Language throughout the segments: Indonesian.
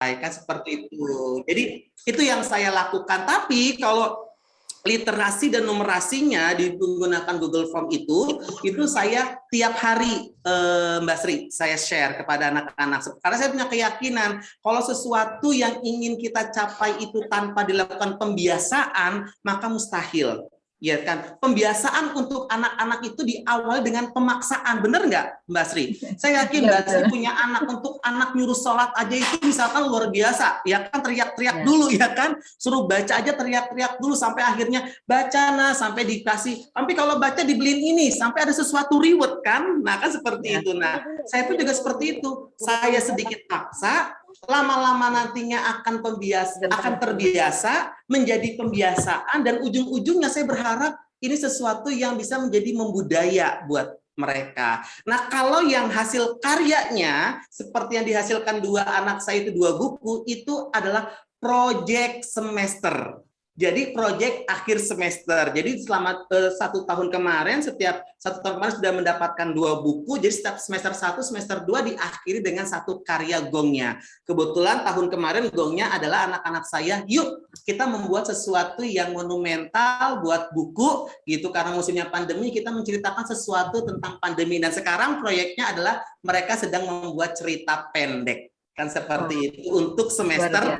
kan seperti itu. Jadi itu yang saya lakukan. Tapi kalau literasi dan numerasinya digunakan Google Form itu saya tiap hari Mbak Sri saya share kepada anak-anak karena saya punya keyakinan kalau sesuatu yang ingin kita capai itu tanpa dilakukan pembiasaan maka mustahil. Ya kan, pembiasaan untuk anak-anak itu diawali dengan pemaksaan, bener nggak Mbak Sri? Saya yakin Mbak Sri punya anak, untuk anak nyuruh sholat aja itu misalkan luar biasa, ya kan teriak-teriak dulu ya kan, suruh baca aja teriak-teriak dulu sampai akhirnya baca sampai dikasih, tapi kalau baca dibeliin ini sampai ada sesuatu reward kan, nah kan seperti itu. Nah saya pun juga seperti itu, saya sedikit paksa, lama-lama nantinya akan terbiasa menjadi pembiasaan dan ujung-ujungnya saya berharap ini sesuatu yang bisa menjadi membudaya buat mereka. Nah, kalau yang hasil karyanya seperti yang dihasilkan dua anak saya itu 2 buku itu adalah proyek semester. Jadi proyek akhir semester. Jadi selama 1 tahun kemarin, setiap 1 tahun kemarin sudah mendapatkan 2 buku. Jadi setiap semester 1, semester 2 diakhiri dengan 1 karya gongnya. Kebetulan tahun kemarin gongnya adalah anak-anak saya, yuk kita membuat sesuatu yang monumental buat buku gitu. Karena musimnya pandemi, kita menceritakan sesuatu tentang pandemi. Dan sekarang proyeknya adalah mereka sedang membuat cerita pendek. Kan seperti itu untuk semester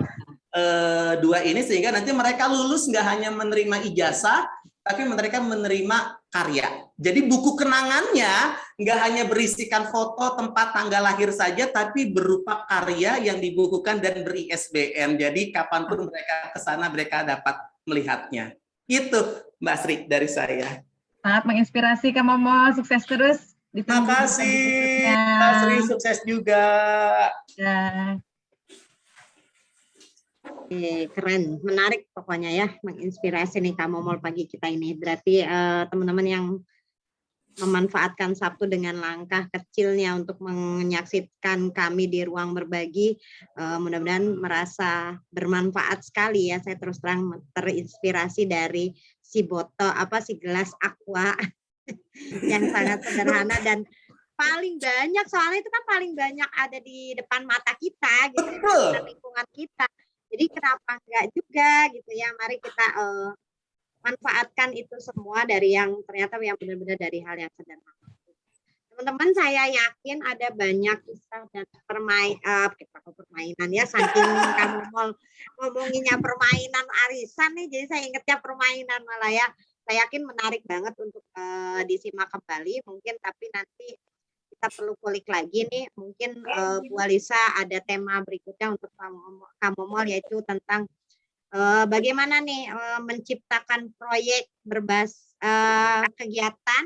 2 ini, sehingga nanti mereka lulus nggak hanya menerima ijazah, tapi mereka menerima karya. Jadi buku kenangannya nggak hanya berisikan foto tempat tanggal lahir saja, tapi berupa karya yang dibukukan dan ber-ISBN. Jadi kapanpun mereka ke sana, mereka dapat melihatnya. Itu Mbak Sri dari saya. Sangat menginspirasi Kak Momo, sukses terus. Terima kasih Mbak Sri, sukses juga. Ya. Keren, menarik pokoknya ya, menginspirasi nih Kak Momol pagi kita ini. Berarti teman-teman yang memanfaatkan Sabtu dengan langkah kecilnya untuk menyaksikan kami di ruang berbagi, mudah-mudahan merasa bermanfaat sekali ya. Saya terus terang terinspirasi dari si gelas aqua yang sangat sederhana dan paling banyak, soalnya itu kan paling banyak ada di depan mata kita gitu, di lingkungan kita. Jadi kenapa enggak juga gitu ya, mari kita manfaatkan itu semua dari yang ternyata yang benar-benar dari hal yang sederhana. Teman-teman, saya yakin ada banyak kisah dan permainan ya, saking kamu mau ngomonginnya permainan arisan nih, jadi saya ingatnya permainan malah ya. Saya yakin menarik banget untuk disimak kembali mungkin, tapi nanti kita perlu kulik lagi nih, mungkin Bu Alisa ada tema berikutnya untuk Kak Momol, yaitu tentang bagaimana nih menciptakan proyek berbasis kegiatan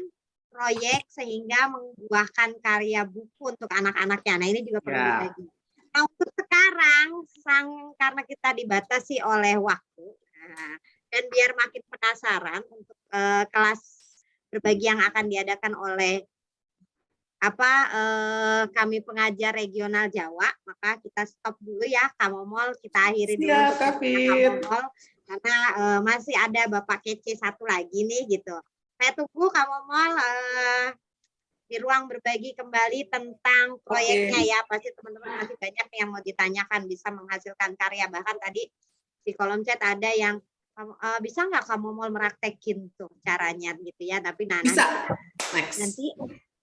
proyek sehingga membuahkan karya buku untuk anak-anaknya. Nah ini juga perlu dibagi. Nah, untuk sekarang karena kita dibatasi oleh waktu, dan biar makin penasaran untuk kelas berbagi yang akan diadakan oleh kami pengajar regional Jawa, maka kita stop dulu ya Kak Momol, kita akhiri dulu Kak Momol, karena masih ada Bapak Kece satu lagi nih gitu. Saya tunggu Kak Momol di ruang berbagi kembali tentang proyeknya ya. Pasti teman-teman masih banyak yang mau ditanyakan, bisa menghasilkan karya, bahkan tadi di kolom chat ada yang bisa nggak Kak Momol meraktekin tuh caranya gitu ya, tapi bisa. Nanti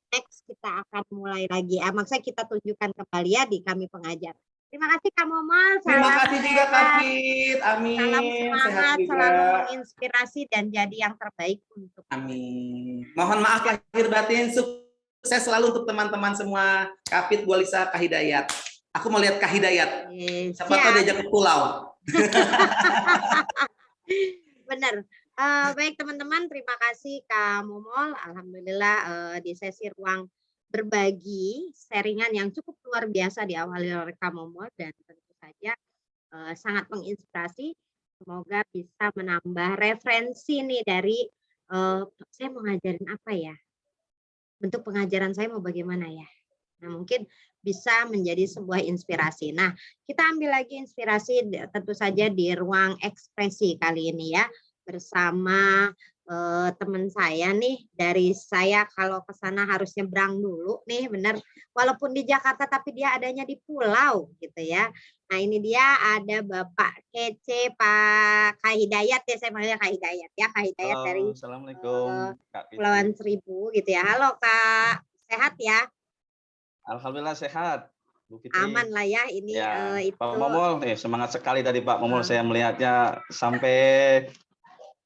next kita akan mulai lagi. Maksudnya kita tunjukkan kembali ya di kami pengajar. Terima kasih Kak Momol. Terima kasih juga Kak Fit. Amin. Salam semangat, selalu menginspirasi dan jadi yang terbaik untuk. Amin. Mohon maaf lahir batin. Sukses selalu untuk teman-teman semua. Kak Fit, Bu Alisa, Kak Hidayat. Aku mau lihat Kak Hidayat. Siapa tahu diajak ke pulau. Benar. Baik teman-teman, terima kasih Kak Momol. Alhamdulillah di sesi ruang berbagi sharingan yang cukup luar biasa diawali oleh Kak Momol dan tentu saja sangat menginspirasi. Semoga bisa menambah referensi nih dari saya mau ngajarin apa ya, bentuk pengajaran saya mau bagaimana ya. Nah mungkin bisa menjadi sebuah inspirasi. Nah kita ambil lagi inspirasi tentu saja di ruang ekspresi kali ini ya, bersama teman saya nih. Dari saya kalau ke sana harus nyebrang dulu nih, benar, walaupun di Jakarta tapi dia adanya di pulau gitu ya. Nah, ini dia ada Bapak Kece, Pak Kak Hidayat ya, saya panggilnya Kak Hidayat ya, Kak Hidayat dari Halo, Assalamualaikum Kak Kepulauan Fitri. Seribu gitu ya. Halo Kak, sehat ya? Alhamdulillah sehat, Bu Aman Fitri. lah ya ini Ya, Pak itu Momol, semangat sekali tadi Pak Momol. Saya melihatnya sampai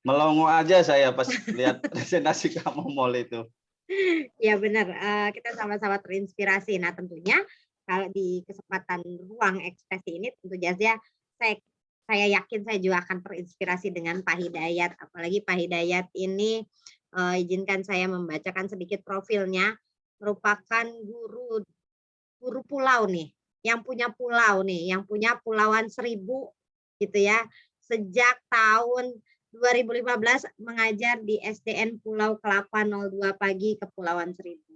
melongo aja saya pas lihat presentasi Kak Momol itu. ya benar, kita sama-sama terinspirasi. Nah, tentunya kalau di kesempatan ruang ekspresi ini tentu saja saya saya yakin saya juga akan terinspirasi dengan Pak Hidayat. Apalagi Pak Hidayat ini izinkan saya membacakan sedikit profilnya, merupakan guru pulau nih, yang punya pulau nih, yang punya Pulauan Seribu gitu ya. Sejak tahun 2015 mengajar di SDN Pulau Kelapa 02 Pagi Kepulauan Seribu.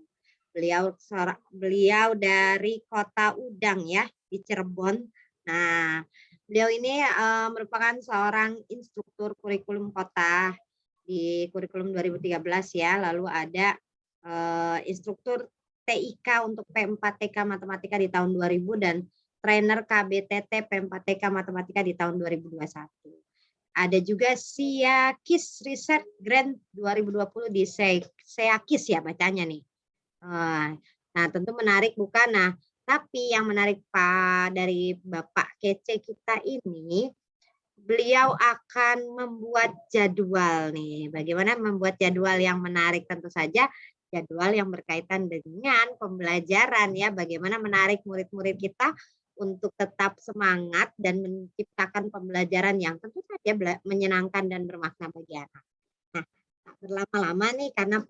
Beliau dari Kota Udang ya, di Cirebon. Nah, beliau ini merupakan seorang instruktur kurikulum kota di kurikulum 2013 ya, lalu ada instruktur TIK untuk P4TK Matematika di tahun 2000 dan trainer KBTT P4TK Matematika di tahun 2021. Ada juga SIAKIS Research Grant 2020 di SIAKIS ya bacanya nih. Nah, tentu menarik bukan? Nah, tapi yang menarik Pak dari Bapak Kece kita ini, beliau akan membuat jadwal nih. Bagaimana membuat jadwal yang menarik? Tentu saja jadwal yang berkaitan dengan pembelajaran ya. Bagaimana menarik murid-murid kita untuk tetap semangat dan menciptakan pembelajaran yang tentu saja menyenangkan dan bermakna bagi anak. Nah, tak berlama-lama nih karena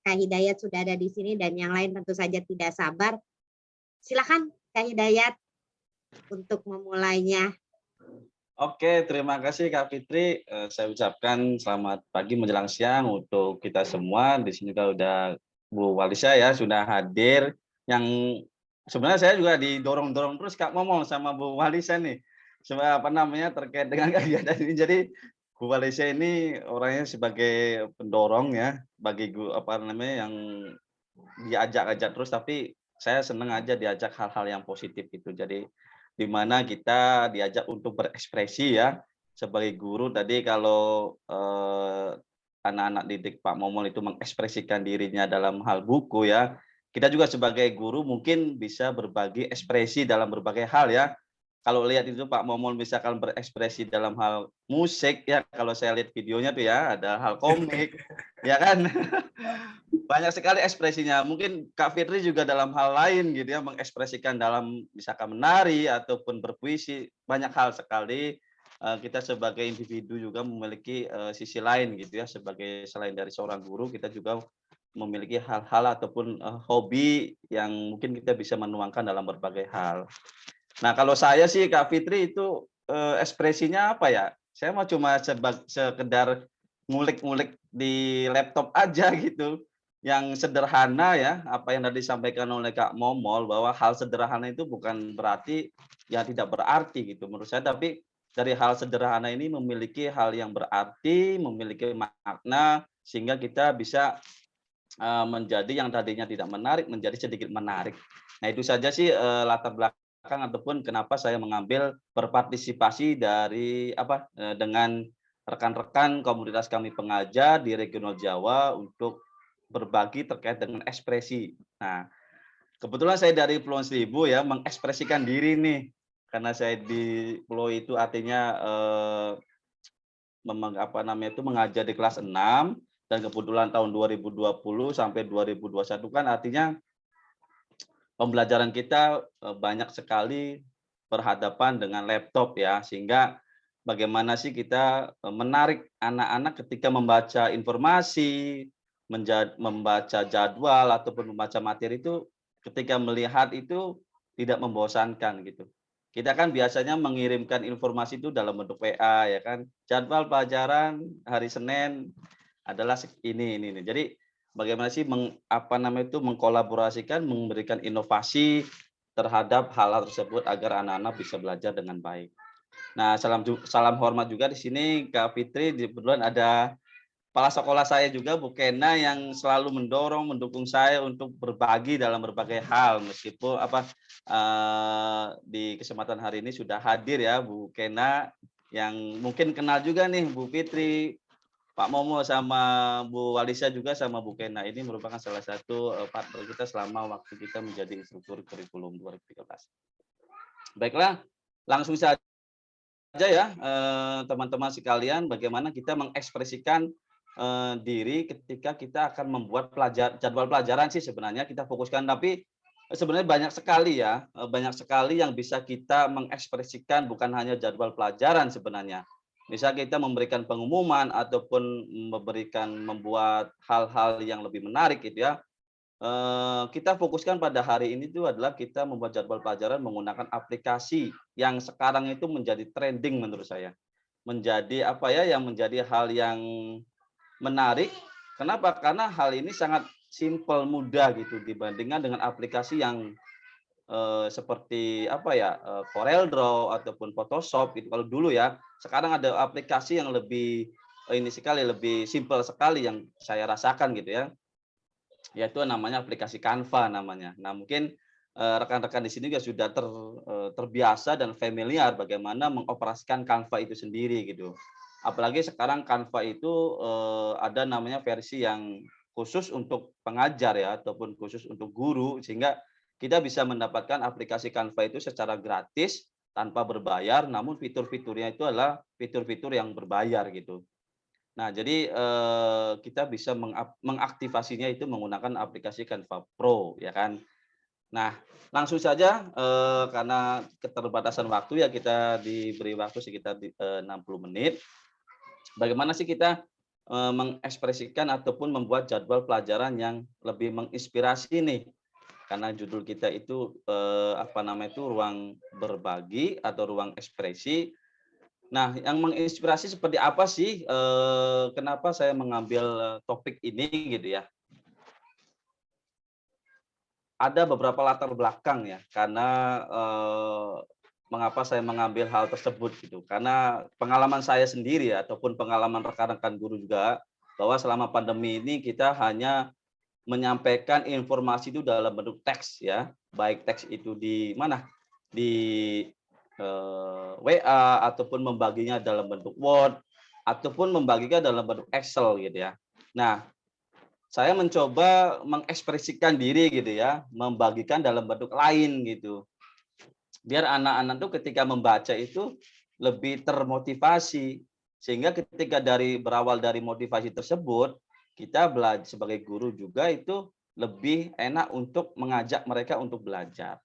Kak Hidayat sudah ada di sini dan yang lain tentu saja tidak sabar. Silakan Kak Hidayat untuk memulainya. Oke, terima kasih Kak Fitri. Saya ucapkan selamat pagi menjelang siang untuk kita semua. Di sini juga udah Bu Walisa ya sudah hadir. Yang sebenarnya saya juga didorong-dorong terus Kak Momol sama Bu Walisa nih. Apa namanya terkait dengan kegiatan ini. Jadi Bu Walisa ini orangnya sebagai pendorong ya bagi apa namanya yang diajak-ajak terus, tapi saya senang aja diajak hal-hal yang positif itu. Jadi di mana kita diajak untuk berekspresi ya sebagai guru tadi kalau anak-anak didik Pak Momol itu mengekspresikan dirinya dalam hal buku ya, kita juga sebagai guru mungkin bisa berbagi ekspresi dalam berbagai hal ya. Kalau lihat itu Pak Momol misalkan berekspresi dalam hal musik ya, kalau saya lihat videonya tuh ya ada hal komik ya kan. Banyak sekali ekspresinya. Mungkin Kak Fitri juga dalam hal lain gitu ya, mengekspresikan dalam misalkan menari ataupun berpuisi, banyak hal sekali. Kita sebagai individu juga memiliki sisi lain gitu ya, sebagai selain dari seorang guru, kita juga memiliki hal-hal ataupun hobi yang mungkin kita bisa menuangkan dalam berbagai hal. Nah, kalau saya sih Kak Fitri itu ekspresinya apa ya? Saya mau cuma sekedar ngulik-ngulik di laptop aja gitu. Yang sederhana ya, apa yang tadi disampaikan oleh Kak Momol bahwa hal sederhana itu bukan berarti ya tidak berarti gitu menurut saya, tapi dari hal sederhana ini memiliki hal yang berarti, memiliki makna sehingga kita bisa menjadi yang tadinya tidak menarik menjadi sedikit menarik. Nah, itu saja sih latar belakang ataupun kenapa saya mengambil berpartisipasi dari dengan rekan-rekan komunitas kami pengajar di regional Jawa untuk berbagi terkait dengan ekspresi. Nah, kebetulan saya dari Pulau Seribu ya mengekspresikan diri nih karena saya di pulau itu artinya mengajar di kelas 6 dan kebetulan tahun 2020 sampai 2021 kan artinya pembelajaran kita banyak sekali berhadapan dengan laptop ya, sehingga bagaimana sih kita menarik anak-anak ketika membaca informasi, membaca jadwal ataupun membaca materi itu ketika melihat itu tidak membosankan gitu. Kita kan biasanya mengirimkan informasi itu dalam bentuk WA ya kan. Jadwal pelajaran hari Senin adalah ini. Jadi bagaimana sih mengkolaborasikan, memberikan inovasi terhadap hal tersebut agar anak-anak bisa belajar dengan baik. Nah, salam hormat juga di sini Kak Fitri, kebetulan ada kepala sekolah saya juga Bu Kena yang selalu mendukung saya untuk berbagi dalam berbagai hal, meskipun di kesempatan hari ini sudah hadir ya Bu Kena, yang mungkin kenal juga nih Bu Fitri, Pak Momo sama Bu Walisa juga sama Bu Kena. Ini merupakan salah satu partner kita selama waktu kita menjadi instruktur kurikulum 2013. Baiklah, langsung saja ya teman-teman sekalian, bagaimana kita mengekspresikan diri ketika kita akan membuat jadwal pelajaran sih sebenarnya kita fokuskan, tapi sebenarnya banyak sekali yang bisa kita mengekspresikan, bukan hanya jadwal pelajaran sebenarnya. Bisa kita memberikan pengumuman ataupun membuat hal-hal yang lebih menarik gitu ya. Kita fokuskan pada hari ini itu adalah kita membuat jadwal pelajaran menggunakan aplikasi yang sekarang itu menjadi trending menurut saya. Menjadi yang menjadi hal yang menarik. Kenapa? Karena hal ini sangat simple, mudah gitu dibandingkan dengan aplikasi yang seperti Corel Draw ataupun Photoshop gitu. Kalau dulu ya, sekarang ada aplikasi yang lebih lebih simple sekali yang saya rasakan gitu ya. Yaitu namanya aplikasi Canva namanya. Nah, mungkin rekan-rekan di sini juga sudah terbiasa dan familiar bagaimana mengoperasikan Canva itu sendiri gitu. Apalagi sekarang Canva itu ada namanya versi yang khusus untuk pengajar ya, ataupun khusus untuk guru, sehingga kita bisa mendapatkan aplikasi Canva itu secara gratis tanpa berbayar, namun fitur-fiturnya itu adalah fitur-fitur yang berbayar gitu. Nah, jadi kita bisa mengaktifasinya itu menggunakan aplikasi Canva Pro ya kan. Nah, langsung saja karena keterbatasan waktu ya, kita diberi waktu sekitar 60 menit. Bagaimana sih kita mengekspresikan ataupun membuat jadwal pelajaran yang lebih menginspirasi nih? Karena judul kita itu ruang berbagi atau ruang ekspresi. Nah, yang menginspirasi seperti apa sih? Kenapa saya mengambil topik ini gitu ya? Ada beberapa latar belakang ya, karena mengapa saya mengambil hal tersebut gitu. Karena pengalaman saya sendiri ya, ataupun pengalaman rekan-rekan guru juga, bahwa selama pandemi ini kita hanya menyampaikan informasi itu dalam bentuk teks ya, baik teks itu di mana, di WA, ataupun membaginya dalam bentuk Word, ataupun membagikan dalam bentuk Excel gitu ya. Nah, saya mencoba mengekspresikan diri gitu ya, membagikan dalam bentuk lain gitu. Biar anak-anak tuh ketika membaca itu lebih termotivasi, sehingga ketika berawal dari motivasi tersebut, kita belajar sebagai guru juga itu lebih enak untuk mengajak mereka untuk belajar.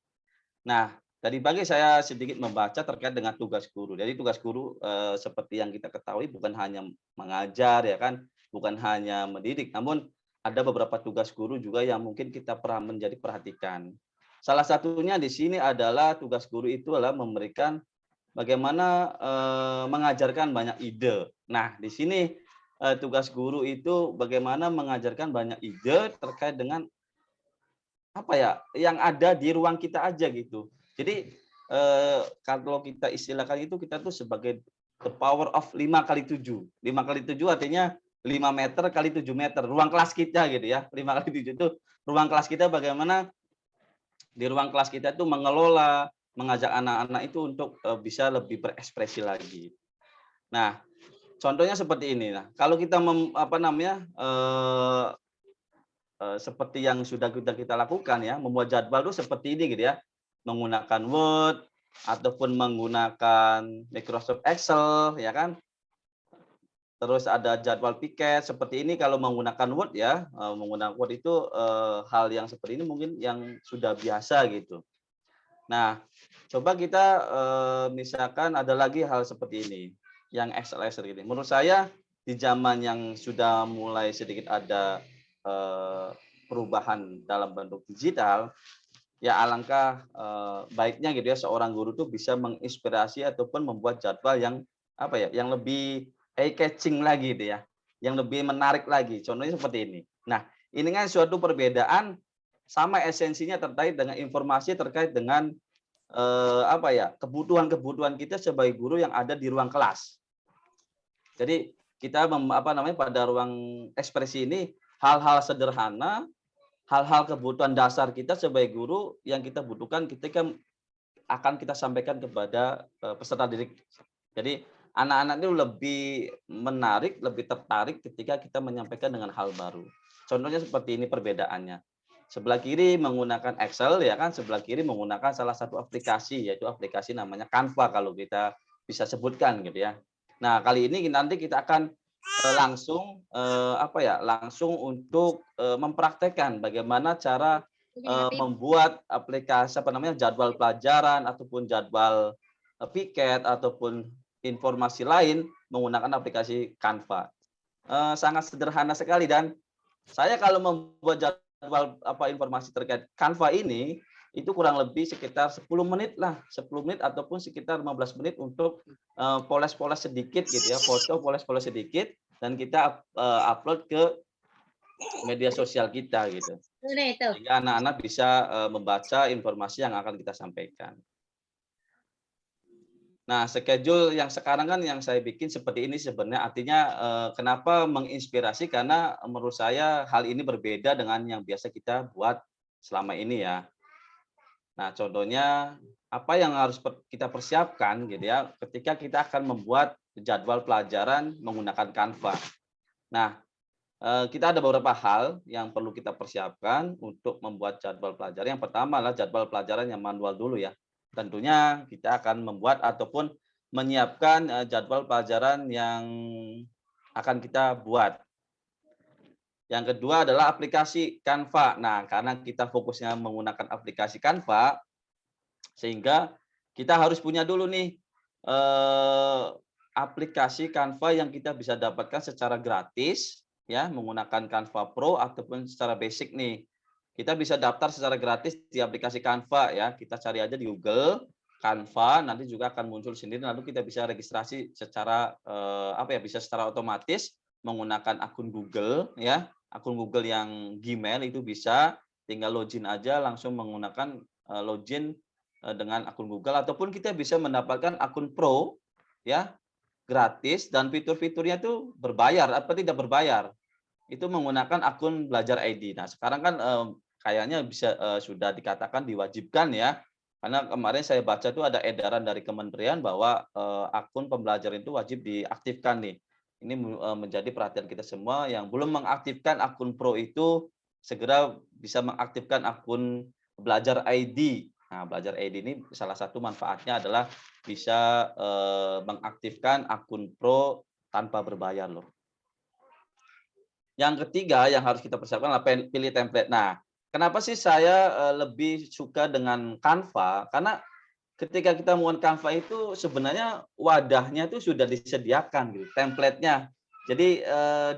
Nah, tadi pagi saya sedikit membaca terkait dengan tugas guru. Jadi tugas guru seperti yang kita ketahui bukan hanya mengajar ya kan, bukan hanya mendidik, namun ada beberapa tugas guru juga yang mungkin kita menjadi perhatikan. Salah satunya di sini adalah tugas guru itu adalah memberikan bagaimana mengajarkan banyak ide. Nah, di sini tugas guru itu bagaimana mengajarkan banyak ide terkait dengan yang ada di ruang kita aja gitu. Jadi kalau kita istilahkan itu, kita tuh sebagai the power of 5x7. 5x7 artinya 5 meter kali 7 meter. Ruang kelas kita gitu ya. 5x7 itu ruang kelas kita, bagaimana di ruang kelas kita itu mengelola, mengajak anak-anak itu untuk bisa lebih berekspresi lagi. Nah, contohnya seperti ini. Nah, kalau kita seperti yang sudah kita lakukan ya, membuat jadwal itu seperti ini gitu ya, menggunakan Word ataupun menggunakan Microsoft Excel ya kan. Terus ada jadwal piket seperti ini. Kalau menggunakan Word ya, menggunakan Word itu hal yang seperti ini mungkin yang sudah biasa gitu. Nah, coba kita misalkan ada lagi hal seperti ini, yang Excel ini. Menurut saya di zaman yang sudah mulai sedikit ada perubahan dalam bentuk digital, ya alangkah baiknya gitu ya seorang guru tuh bisa menginspirasi ataupun membuat jadwal yang yang lebih eye-catching lagi gitu ya, yang lebih menarik lagi. Contohnya seperti ini. Nah, ini kan suatu perbedaan sama esensinya terkait dengan informasi terkait dengan kebutuhan-kebutuhan kita sebagai guru yang ada di ruang kelas. Jadi kita pada ruang ekspresi ini hal-hal sederhana, hal-hal kebutuhan dasar kita sebagai guru yang kita butuhkan ketika akan kita sampaikan kepada peserta didik. Jadi anak-anak itu lebih menarik, lebih tertarik ketika kita menyampaikan dengan hal baru. Contohnya seperti ini perbedaannya. Sebelah kiri menggunakan Excel, ya kan, sebelah kiri menggunakan salah satu aplikasi, yaitu aplikasi namanya Canva kalau kita bisa sebutkan gitu ya. Nah, kali ini nanti kita akan langsung langsung untuk mempraktekkan bagaimana cara membuat aplikasi jadwal pelajaran ataupun jadwal piket ataupun informasi lain menggunakan aplikasi Canva. Sangat sederhana sekali, dan saya kalau membuat jadwal informasi terkait Canva ini itu kurang lebih sekitar 10 menit lah, 10 menit ataupun sekitar 15 menit untuk poles-poles sedikit gitu ya, foto poles-poles sedikit, dan kita upload ke media sosial kita gitu. Sehingga anak-anak bisa membaca informasi yang akan kita sampaikan. Nah, schedule yang sekarang kan yang saya bikin seperti ini sebenarnya artinya kenapa menginspirasi, karena menurut saya hal ini berbeda dengan yang biasa kita buat selama ini ya. Nah, contohnya apa yang harus kita persiapkan gitu ya ketika kita akan membuat jadwal pelajaran menggunakan Canva. Nah, kita ada beberapa hal yang perlu kita persiapkan untuk membuat jadwal pelajaran. Yang pertama adalah jadwal pelajaran yang manual dulu ya. Tentunya kita akan membuat ataupun menyiapkan jadwal pelajaran yang akan kita buat. Yang kedua adalah aplikasi Canva. Nah, karena kita fokusnya menggunakan aplikasi Canva, sehingga kita harus punya dulu nih aplikasi Canva yang kita bisa dapatkan secara gratis, ya, menggunakan Canva Pro ataupun secara basic nih. Kita bisa daftar secara gratis di aplikasi Canva ya. Kita cari aja di Google Canva, nanti juga akan muncul sendiri. Lalu kita bisa registrasi secara bisa secara otomatis menggunakan akun Google ya. Akun Google yang Gmail itu bisa tinggal login aja langsung menggunakan login dengan akun Google, ataupun kita bisa mendapatkan akun Pro ya, gratis, dan fitur-fiturnya itu berbayar atau tidak berbayar. Itu menggunakan akun Belajar ID. Nah, sekarang kan kayaknya bisa sudah dikatakan diwajibkan ya. Karena kemarin saya baca tuh ada edaran dari kementerian bahwa akun pembelajaran itu wajib diaktifkan nih. Ini menjadi perhatian kita semua yang belum mengaktifkan akun Pro itu segera bisa mengaktifkan akun Belajar ID. Nah, Belajar ID ini salah satu manfaatnya adalah bisa mengaktifkan akun Pro tanpa berbayar loh. Yang ketiga yang harus kita persiapkan adalah pilih template. Nah, kenapa sih saya lebih suka dengan Canva? Karena ketika kita menggunakan Canva itu sebenarnya wadahnya itu sudah disediakan gitu, template-nya. Jadi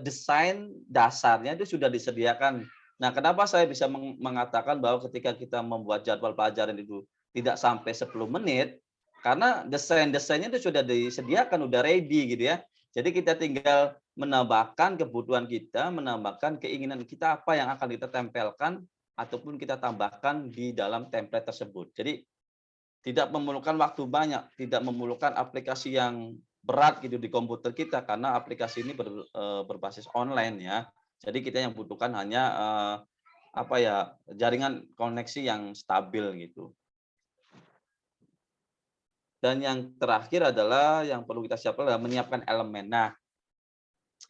desain dasarnya itu sudah disediakan. Nah, kenapa saya bisa mengatakan bahwa ketika kita membuat jadwal pelajaran itu tidak sampai 10 menit, karena desain-desainnya itu sudah disediakan, udah ready gitu ya. Jadi kita tinggal menambahkan kebutuhan kita, menambahkan keinginan kita apa yang akan kita tempelkan ataupun kita tambahkan di dalam template tersebut. Jadi tidak memerlukan waktu banyak, tidak memerlukan aplikasi yang berat gitu di komputer kita, karena aplikasi ini berbasis online ya. Jadi kita yang butuhkan hanya jaringan koneksi yang stabil gitu. Dan yang terakhir adalah yang perlu kita siapkan adalah menyiapkan elemen. Nah,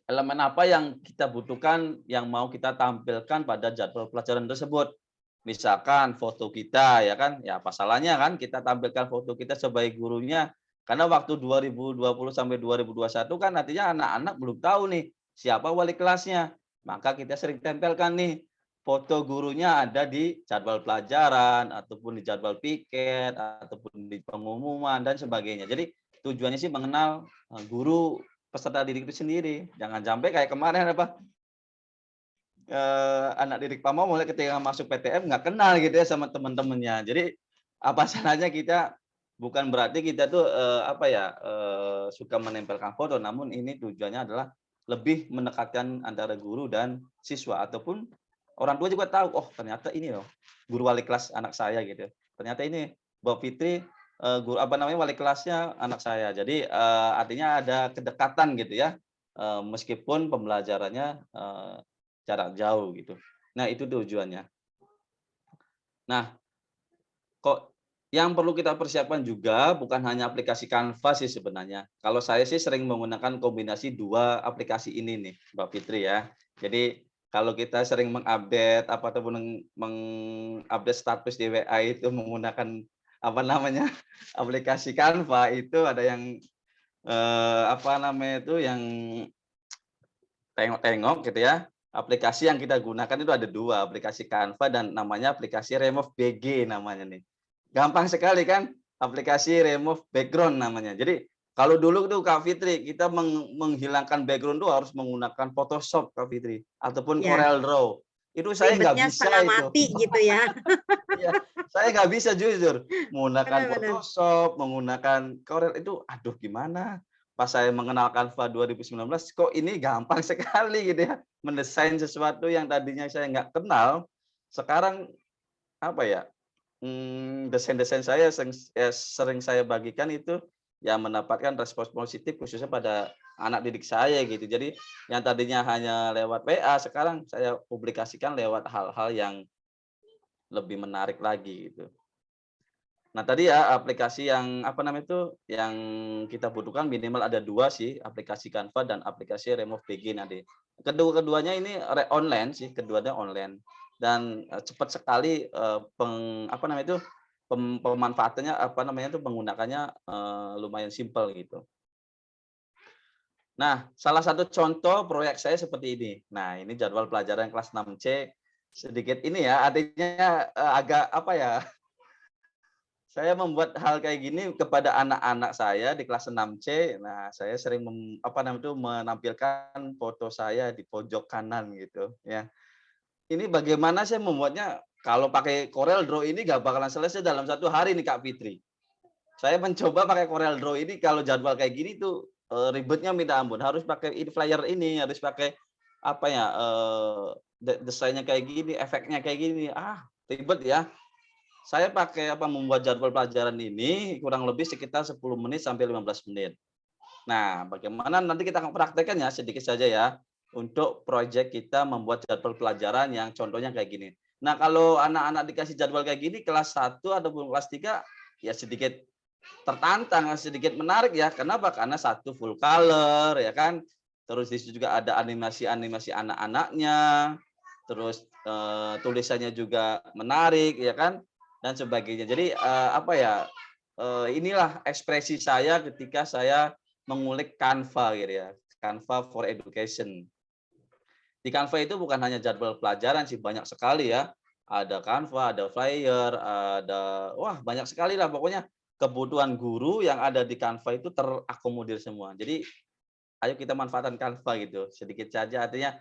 elemen apa yang kita butuhkan yang mau kita tampilkan pada jadwal pelajaran tersebut? Misalkan foto kita ya kan, ya apa salahnya kan kita tampilkan foto kita sebagai gurunya, karena waktu 2020 sampai 2021 kan artinya anak-anak belum tahu nih siapa wali kelasnya. Maka kita sering tempelkan nih foto gurunya ada di jadwal pelajaran ataupun di jadwal piket ataupun di pengumuman dan sebagainya. Jadi tujuannya sih mengenal guru peserta didik itu sendiri. Jangan sampai kayak kemarin anak didik Pamo mulai ketika masuk PTM nggak kenal gitu ya sama teman-temannya. Jadi apa salahnya kita, bukan berarti kita tuh suka menempelkan foto, namun ini tujuannya adalah lebih mendekatkan antara guru dan siswa, ataupun orang tua juga tahu, oh ternyata ini loh guru wali kelas anak saya gitu. Ternyata ini Mbak Fitri guru wali kelasnya anak saya. Jadi artinya ada kedekatan gitu ya. meskipun pembelajarannya jarak jauh gitu. Nah, itu tujuannya. Nah, kok yang perlu kita persiapkan juga bukan hanya aplikasi Canva sih sebenarnya. Kalau saya sih sering menggunakan kombinasi dua aplikasi ini nih, Mbak Fitri ya. Jadi kalau kita sering mengupdate ataupun mengupdate status di WA itu menggunakan apa namanya aplikasi Canva itu ada yang apa namanya itu yang tengok-tengok gitu ya. Aplikasi yang kita gunakan itu ada dua, aplikasi Canva dan namanya aplikasi Remove BG namanya nih. Gampang sekali kan, aplikasi Remove Background namanya. Jadi kalau dulu tuh Kak Fitri, kita menghilangkan background tuh harus menggunakan Photoshop Kak Fitri ataupun Ya, Corel Draw. Itu saya nggak ribetnya bisa setengah itu. mati gitu ya. Iya, saya nggak bisa jujur menggunakan Benar-benar. Photoshop, menggunakan Corel itu, aduh gimana? Pas saya mengenal Canva 2019, kok ini gampang sekali gitu ya, mendesain sesuatu yang tadinya saya nggak kenal, sekarang apa ya? Desain-desain saya sering saya bagikan itu ya mendapatkan respons positif khususnya pada anak didik saya gitu. Jadi yang tadinya hanya lewat WA, sekarang saya publikasikan lewat hal-hal yang lebih menarik lagi gitu. Nah tadi ya aplikasi yang apa namanya itu yang kita butuhkan minimal ada dua sih, aplikasi Canva dan aplikasi Remove BG nanti. Keduanya ini online sih, keduanya online dan cepat sekali apa namanya itu pemanfaatannya apa namanya itu menggunakannya lumayan simpel gitu. Nah, salah satu contoh proyek saya seperti ini. Nah, ini jadwal pelajaran kelas 6C sedikit ini ya, artinya agak apa ya? Saya membuat hal kayak gini kepada anak-anak saya di kelas 6C. Nah, saya sering apa namanya itu menampilkan foto saya di pojok kanan gitu ya. Ini bagaimana saya membuatnya kalau pakai Corel Draw ini gak bakalan selesai dalam 1 hari nih Kak Fitri. Saya mencoba pakai Corel Draw ini kalau jadwal kayak gini tuh ribetnya minta ampun. Harus pakai flyer ini, harus pakai apa ya desainnya kayak gini, efeknya kayak gini. Ribet ya. Saya pakai apa membuat jadwal pelajaran ini kurang lebih sekitar 10 menit sampai 15 menit. Nah, bagaimana nanti kita akan praktekkan ya sedikit saja ya untuk proyek kita membuat jadwal pelajaran yang contohnya kayak gini. Nah, kalau anak-anak dikasih jadwal kayak gini kelas 1 ataupun kelas 3 ya sedikit tertantang, sedikit menarik ya. Kenapa? Karena satu full color ya kan. Terus di situ juga ada animasi-animasi anak-anaknya. Terus tulisannya juga menarik ya kan dan sebagainya. Jadi apa ya? Inilah ekspresi saya ketika saya mengulik Canva gitu ya. Canva for Education. Di Canva itu bukan hanya jadwal pelajaran sih, banyak sekali ya. Ada Canva, ada flyer, ada wah banyak sekali lah pokoknya kebutuhan guru yang ada di Canva itu terakomodir semua. Jadi ayo kita manfaatkan Canva gitu. Sedikit saja artinya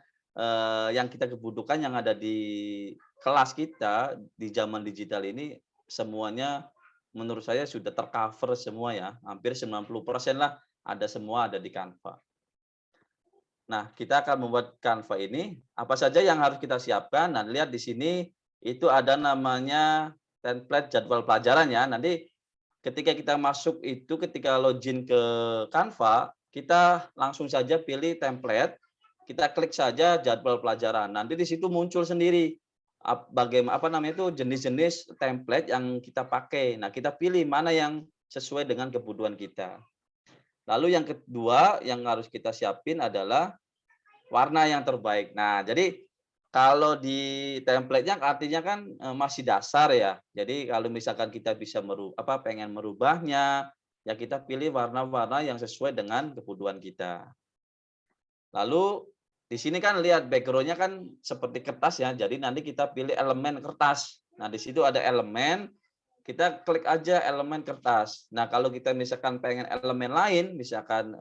yang kita kebutuhkan yang ada di kelas kita di zaman digital ini semuanya menurut saya sudah tercover semua ya. Hampir 90% lah ada di Canva. Nah, kita akan membuat Canva ini, apa saja yang harus kita siapkan. Nah, lihat di sini itu ada namanya template jadwal pelajaran ya. Nanti ketika kita masuk itu, ketika login ke Canva, kita langsung saja pilih template, kita klik saja jadwal pelajaran. Nanti di situ muncul sendiri bagaimana apa namanya itu jenis-jenis template yang kita pakai. Nah, kita pilih mana yang sesuai dengan kebutuhan kita. Lalu yang kedua yang harus kita siapin adalah warna yang terbaik. Nah, jadi kalau di template-nya artinya kan masih dasar ya. Jadi kalau misalkan kita bisa pengen merubahnya, ya kita pilih warna-warna yang sesuai dengan kebutuhan kita. Lalu di sini kan lihat background-nya kan seperti kertas ya. Jadi nanti kita pilih elemen kertas. Nah, di situ ada elemen, kita klik aja elemen kertas. Nah, kalau kita misalkan pengen elemen lain, misalkan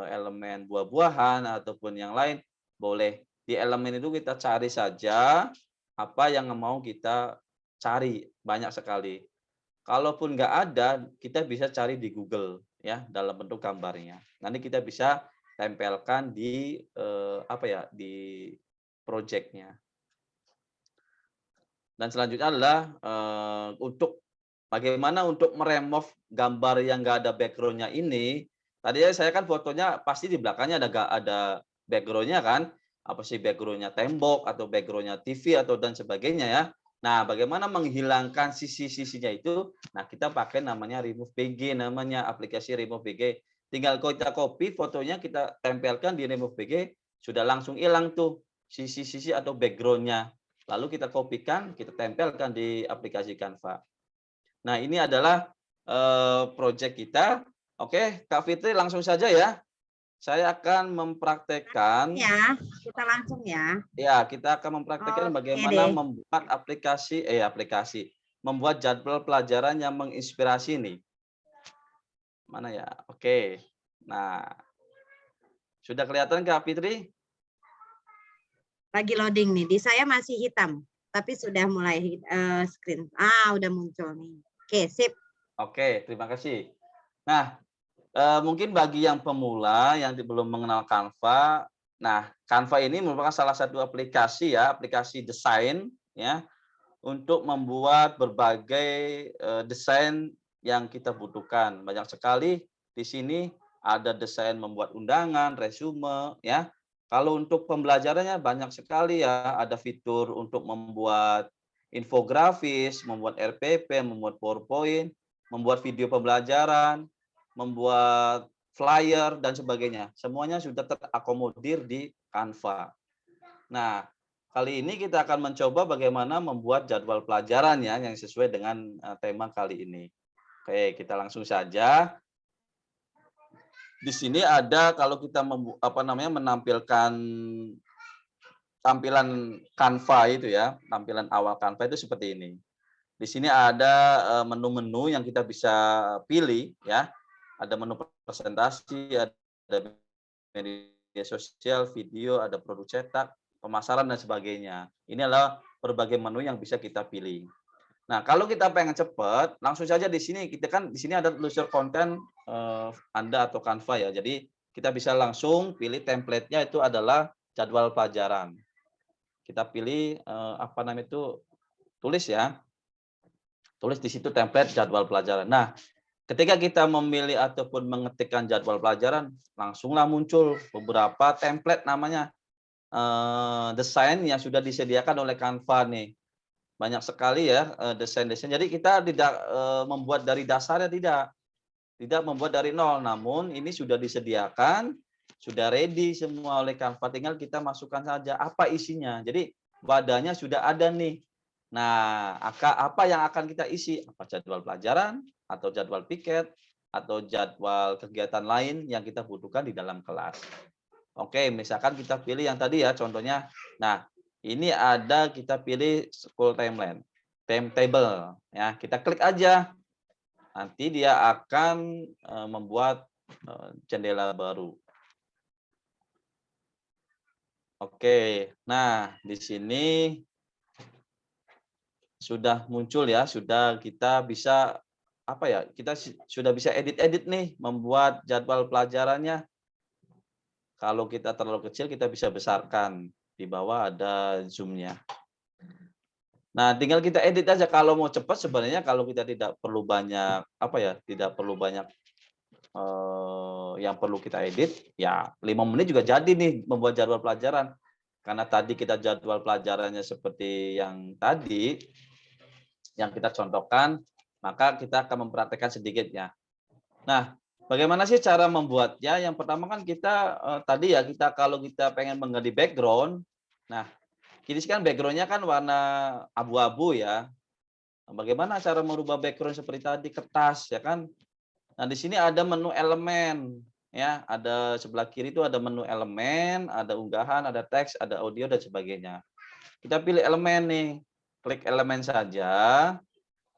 elemen buah-buahan ataupun yang lain, boleh. Di elemen itu kita cari saja apa yang mau kita cari, banyak sekali. Kalaupun nggak ada, kita bisa cari di Google ya dalam bentuk gambarnya. Nanti kita bisa tempelkan di di project-nya. Dan selanjutnya adalah bagaimana untuk meremove gambar yang nggak ada background-nya ini, Tadi ya saya kan fotonya pasti di belakangnya ada background-nya kan, apa sih background-nya tembok atau background-nya TV atau dan sebagainya ya. Nah, bagaimana menghilangkan sisi-sisinya itu? Nah, kita pakai namanya Remove BG, namanya aplikasi Remove BG. Tinggal kita copy fotonya, kita tempelkan di Remove BG, sudah langsung hilang tuh sisi-sisi atau background-nya. Lalu kita kopikan, kita tempelkan di aplikasi Canva. Nah, ini adalah project kita. Oke, Kak Fitri langsung saja ya. Saya akan mempraktekkan, Ya, kita langsung ya. ya kita akan mempraktekkan Oke bagaimana deh. membuat membuat jadwal pelajaran yang menginspirasi nih. Mana ya? Oke. Nah, sudah kelihatan Kak Fitri? Lagi loading nih. Di saya masih hitam, tapi sudah mulai screen. Udah muncul nih. Oke, sip. Oke, terima kasih. Nah, mungkin bagi yang pemula yang belum mengenal Canva, nah Canva ini merupakan salah satu aplikasi ya, aplikasi desain ya, untuk membuat berbagai desain yang kita butuhkan. Banyak sekali di sini ada desain membuat undangan, resume ya. Kalau untuk pembelajarannya banyak sekali ya, ada fitur untuk membuat infografis, membuat RPP, membuat PowerPoint, membuat video pembelajaran, membuat flyer dan sebagainya. Semuanya sudah terakomodir di Canva. Nah, kali ini kita akan mencoba bagaimana membuat jadwal pelajaran ya yang sesuai dengan tema kali ini. Oke, kita langsung saja. Di sini ada kalau kita menampilkan tampilan Canva itu ya, tampilan awal Canva itu seperti ini. Di sini ada menu-menu yang kita bisa pilih ya. Ada menu presentasi, ada media sosial, video, ada produk cetak, pemasaran dan sebagainya. Ini adalah berbagai menu yang bisa kita pilih. Nah, kalau kita pengen cepat, langsung saja di sini di sini ada tulisan konten Anda atau Canva ya. Jadi kita bisa langsung pilih template-nya itu adalah jadwal pelajaran. Kita pilih tulis ya. Tulis di situ template jadwal pelajaran. Nah, ketika kita memilih ataupun mengetikkan jadwal pelajaran, langsunglah muncul beberapa template namanya desain yang sudah disediakan oleh Canva nih. Banyak sekali ya desain-desain. Jadi kita tidak membuat dari dasarnya, tidak membuat dari nol. Namun ini sudah disediakan, sudah ready semua oleh Canva. Tinggal kita masukkan saja apa isinya. Jadi wadahnya sudah ada nih. Nah, apa yang akan kita isi? Apa jadwal pelajaran, atau jadwal piket, atau jadwal kegiatan lain yang kita butuhkan di dalam kelas. Oke, misalkan kita pilih yang tadi ya, contohnya. Nah, ini ada kita pilih school timetable. Ya, kita klik aja. Nanti dia akan membuat jendela baru. Oke, nah di sini sudah muncul ya, kita bisa kita sudah bisa edit-edit nih, membuat jadwal pelajarannya. Kalau kita terlalu kecil, kita bisa besarkan. Di bawah ada zoom-nya. Nah, tinggal kita edit aja. Kalau mau cepat sebenarnya kalau kita tidak perlu banyak yang perlu kita edit, ya 5 menit juga jadi nih membuat jadwal pelajaran. Karena tadi kita jadwal pelajarannya seperti yang tadi, yang kita contohkan, maka kita akan mempraktekkan sedikitnya. Nah, bagaimana sih cara membuatnya? Yang pertama kan kita tadi ya, kalau kita pengen mengganti background, nah ini kan background-nya kan warna abu-abu ya. Bagaimana cara merubah background seperti tadi, kertas ya kan? Nah, di sini ada menu elemen ya, ada sebelah kiri itu ada menu elemen, ada unggahan, ada teks, ada audio dan sebagainya. Kita pilih elemen nih. Klik elemen saja.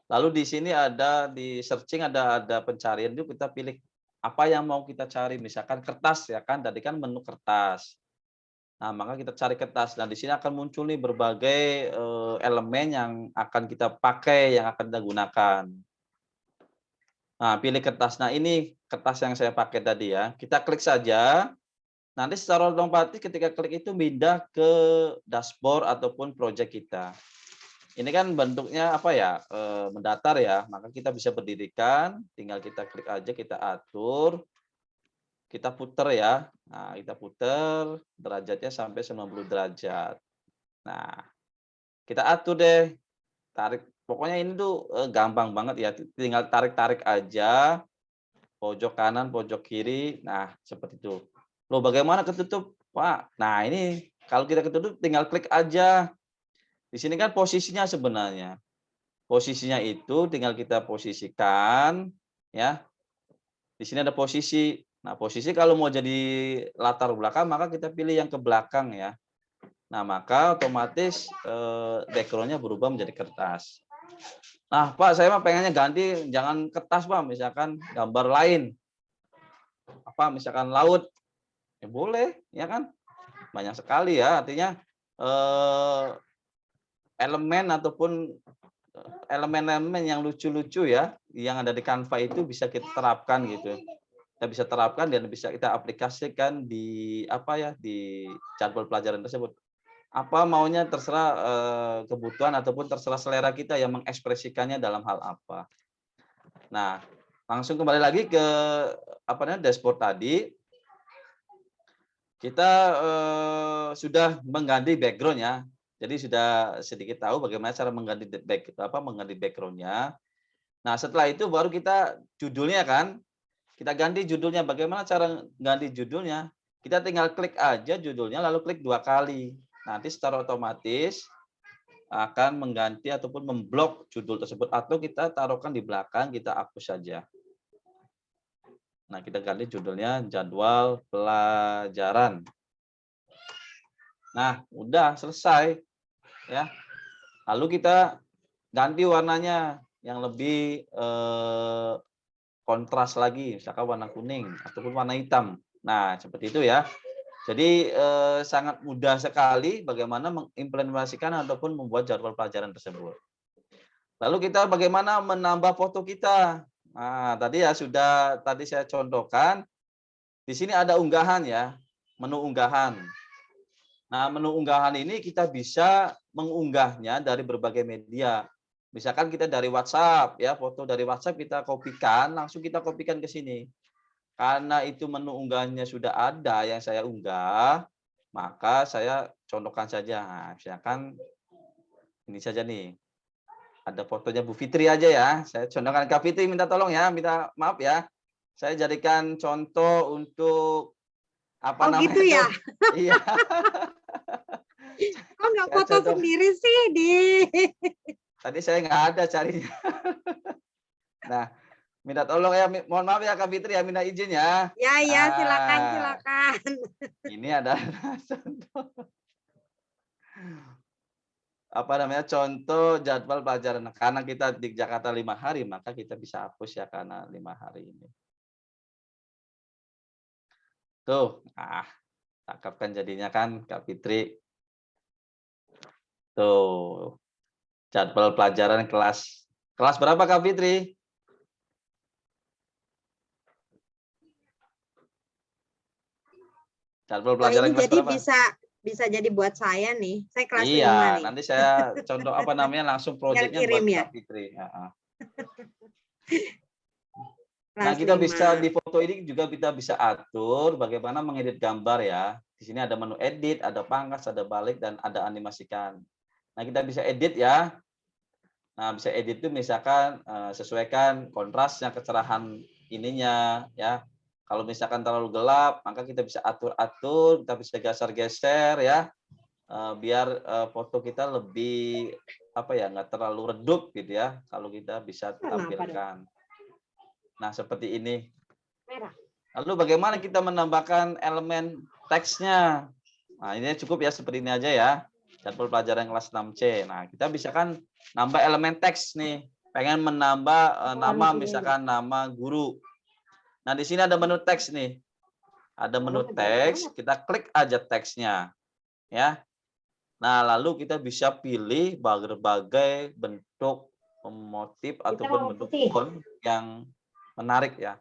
Lalu di sini ada di searching ada pencarian itu kita pilih apa yang mau kita cari, misalkan kertas ya kan, tadi kan menu kertas. Nah, maka kita cari kertas. Nah, di sini akan muncul nih berbagai elemen yang akan kita pakai, yang akan kita gunakan. Nah, pilih kertas. Nah, ini kertas yang saya pakai tadi ya. Kita klik saja. Nanti secara otomatis ketika klik itu pindah ke dashboard ataupun project kita. Ini kan bentuknya mendatar ya, maka kita bisa berdirikan, tinggal kita klik aja, kita atur. kita puter ya. Nah, kita puter derajatnya sampai 90 derajat. Nah, kita atur deh. Tarik. Pokoknya ini tuh gampang banget ya. Tinggal tarik-tarik aja. Pojok kanan, pojok kiri. Nah, seperti itu. Loh, bagaimana ketutup, Pak? Nah, ini kalau kita ketutup tinggal klik aja. Di sini kan posisinya sebenarnya. Posisinya itu tinggal kita posisikan ya. Di sini ada posisi. Nah, posisi kalau mau jadi latar belakang maka kita pilih yang ke belakang ya. Nah, maka otomatis background-nya berubah menjadi kertas. Nah, Pak, saya mah pengennya ganti jangan kertas, Pak, misalkan gambar lain. Apa misalkan laut. Ya boleh, ya kan? Banyak sekali ya, artinya elemen ataupun elemen-elemen yang lucu-lucu ya, yang ada di Canva itu bisa kita terapkan gitu. Kita bisa terapkan dan bisa kita aplikasikan di apa ya, di jadwal pelajaran tersebut. Apa maunya terserah kebutuhan ataupun terserah selera kita yang mengekspresikannya dalam hal apa. Nah, langsung kembali lagi ke apa namanya dashboard tadi. Kita sudah mengganti background ya. Jadi sudah sedikit tahu bagaimana cara mengganti background-nya. Nah, setelah itu baru kita judulnya kan. Kita ganti judulnya. Bagaimana cara ganti judulnya? Kita tinggal klik aja judulnya lalu klik 2 kali. Nanti secara otomatis akan mengganti ataupun memblok judul tersebut atau kita taruhkan di belakang, kita hapus saja. Nah, kita ganti judulnya jadwal pelajaran. Nah, udah selesai ya. Lalu kita ganti warnanya yang lebih kontras lagi, misalkan warna kuning ataupun warna hitam. Nah, seperti itu ya. Jadi sangat mudah sekali bagaimana mengimplementasikan ataupun membuat jadwal pelajaran tersebut. Lalu kita bagaimana menambah foto kita. Nah, tadi ya sudah tadi saya contohkan. Di sini ada unggahan ya, menu unggahan. Nah, menu unggahan ini kita bisa mengunggahnya dari berbagai media. Misalkan kita dari WhatsApp ya, foto dari WhatsApp kita kopikan, langsung kita kopikan ke sini. Karena itu menu unggahnya sudah ada yang saya unggah, maka saya contohkan saja. Nah, misalkan ini saja nih. Ada fotonya Bu Fitri aja ya. Saya contohkan Kak Fitri minta tolong ya, minta maaf ya. Saya jadikan contoh untuk apa namanya gitu ya? Iya. Kok nggak Saya foto contoh. sendiri sih di? Tadi saya nggak ada carinya. Nah, minta tolong ya, mohon maaf ya Kak Fitri ya, minta izin ya. Ya, silakan, Nah, silakan. ini adalah contoh apa namanya contoh jadwal pelajaran. Nah, karena kita di Jakarta 5 hari, maka kita bisa hapus ya karena 5 hari ini. Tuh, cakep kan jadinya kan Kak Fitri. Tuh, jadwal pelajaran kelas berapa Kak Fitri? Jadwal pelajaran Ini kelas jadi berapa? bisa jadi buat saya nih. Saya kelas 5 Iya, nih. nanti saya contoh apa namanya langsung proyeknya buat kirim ya. Kak Fitri. Nah, Kelas kita bisa 5. di foto ini juga kita bisa atur bagaimana mengedit gambar ya. Di sini ada menu edit, ada pangkas, ada balik, dan ada animasikan. Nah, kita bisa edit ya. Nah, bisa edit itu misalkan sesuaikan kontrasnya, kecerahan ininya ya. Kalau misalkan terlalu gelap, maka kita bisa atur-atur, kita bisa geser-geser ya. Biar foto kita lebih apa ya, nggak terlalu redup gitu ya. Kalau kita bisa tampilkan. Nah, seperti ini. Lalu bagaimana kita menambahkan elemen teksnya? Nah, ini cukup ya, seperti ini aja ya. Jadwal pelajaran kelas 6C. Nah, kita bisa kan nambah elemen teks nih. Pengen menambah nama, misalkan nama guru. Nah, di sini ada menu teks nih. Ada menu teks, kita klik aja teksnya. Ya. Nah, lalu kita bisa pilih berbagai bentuk motif ataupun bentuk font yang menarik ya.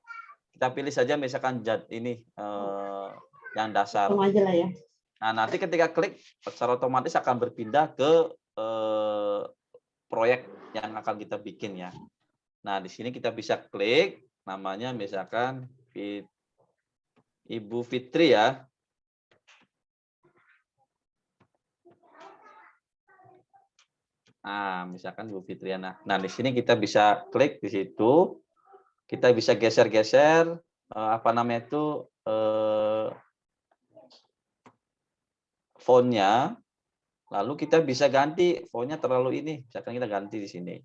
Kita pilih saja misalkan ini yang dasar. Ya. Nah, nanti ketika klik secara otomatis akan berpindah ke proyek yang akan kita bikin ya. Nah, di sini kita bisa klik namanya misalkan Ibu Fitri ya. Nah, misalkan Ibu Fitriana. Nah, di sini kita bisa klik di situ. Kita bisa geser-geser apa namanya itu fontnya. Lalu kita bisa ganti fontnya terlalu ini. Misalkan kita ganti di sini.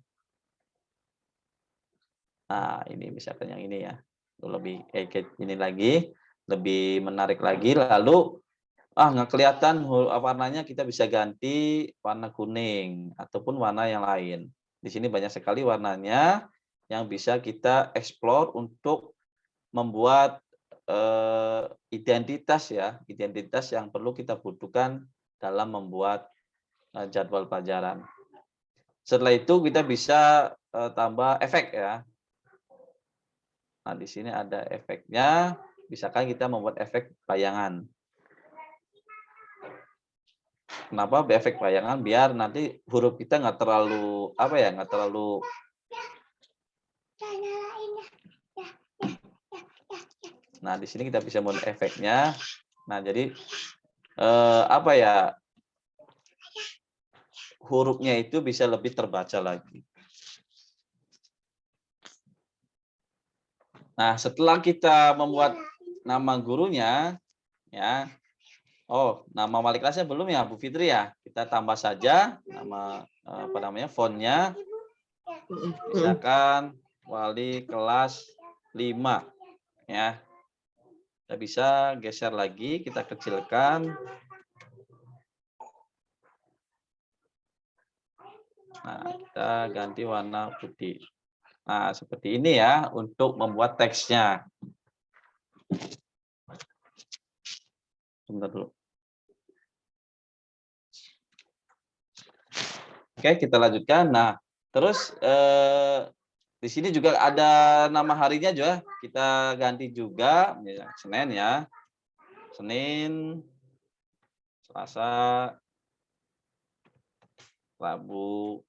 Nah, ini misalkan yang ini ya. Lebih ini lagi, lebih menarik lagi. Lalu nggak kelihatan warnanya, kita bisa ganti warna kuning ataupun warna yang lain. Di sini banyak sekali warnanya yang bisa kita explore untuk membuat identitas ya, identitas yang perlu kita butuhkan dalam membuat jadwal pelajaran. Setelah itu kita bisa tambah efek ya. Nah, di sini ada efeknya. Misalkan kita membuat efek bayangan. Kenapa efek bayangan? Biar nanti huruf kita nggak terlalu nggak terlalu Nah, di sini kita bisa membuat efeknya. Nah, jadi hurufnya itu bisa lebih terbaca lagi. Nah, setelah kita membuat nama gurunya, ya. Oh, nama wali kelasnya belum ya, Bu Fitri ya? Kita tambah saja nama fontnya. Misalkan wali kelas 5 ya. Kita bisa geser lagi, kita kecilkan. Nah, kita ganti warna putih. Nah, seperti ini ya untuk membuat teksnya. Sebentar dulu. Oke, kita lanjutkan. Nah, terus di sini juga ada nama harinya juga. Kita ganti juga, Senin ya. Senin, Selasa, Rabu.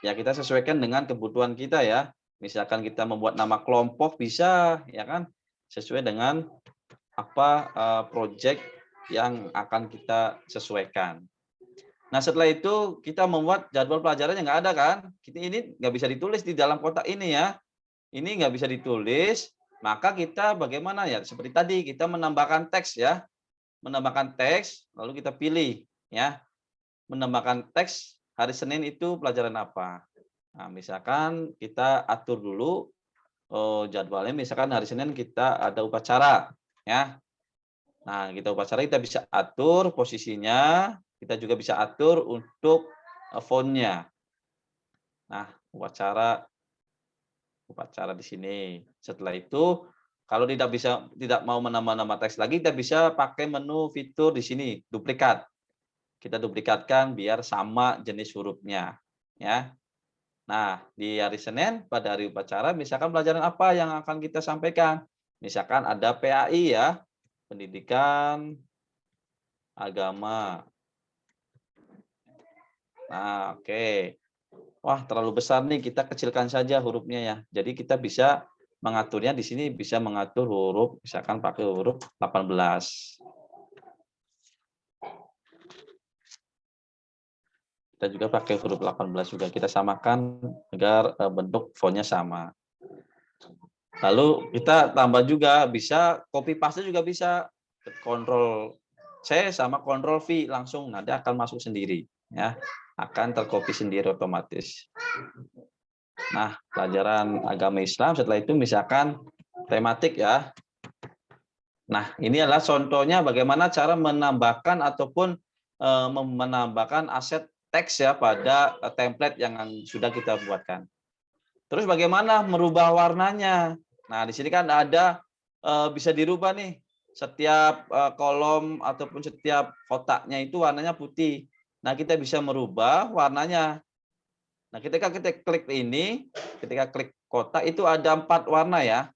Ya, kita sesuaikan dengan kebutuhan kita ya. Misalkan kita membuat nama kelompok bisa, ya kan? Sesuai dengan apa project yang akan kita sesuaikan. Nah, setelah itu kita membuat jadwal pelajaran yang nggak ada kan? Ini nggak bisa ditulis di dalam kotak ini ya. Ini nggak bisa ditulis, maka kita bagaimana ya? Seperti tadi kita menambahkan teks ya. Menambahkan teks, lalu kita pilih ya. Menambahkan teks hari Senin itu pelajaran apa? Nah, misalkan kita atur dulu jadwalnya. Misalkan hari Senin kita ada upacara ya. Nah, kita bisa atur posisinya. Kita juga bisa atur untuk fontnya. Nah, upacara di sini. Setelah itu, kalau tidak mau menambah nama teks lagi, kita bisa pakai menu fitur di sini, duplikat. Kita duplikatkan biar sama jenis hurufnya, ya. Nah, di hari Senin pada hari upacara, misalkan pelajaran apa yang akan kita sampaikan? Misalkan ada PAI ya, pendidikan agama. Nah, oke. Wah, terlalu besar nih, kita kecilkan saja hurufnya ya. Jadi kita bisa mengaturnya di sini, bisa mengatur huruf, misalkan pakai huruf 18. Kita juga pakai huruf 18 juga, kita samakan agar bentuk fontnya sama. Lalu kita tambah juga, bisa copy paste juga bisa. Ctrl C sama Ctrl V langsung, nanti akan masuk sendiri. Ya, akan tercopy sendiri otomatis. Nah, pelajaran agama Islam setelah itu misalkan tematik ya. Nah, ini adalah contohnya bagaimana cara menambahkan ataupun menambahkan aset teks ya pada template yang sudah kita buatkan. Terus bagaimana merubah warnanya? Nah, di sini kan ada bisa dirubah nih. Setiap kolom ataupun setiap kotaknya itu warnanya putih. Nah, kita bisa merubah warnanya. Nah, ketika kita klik ini, ketika klik kotak itu ada 4 warna ya.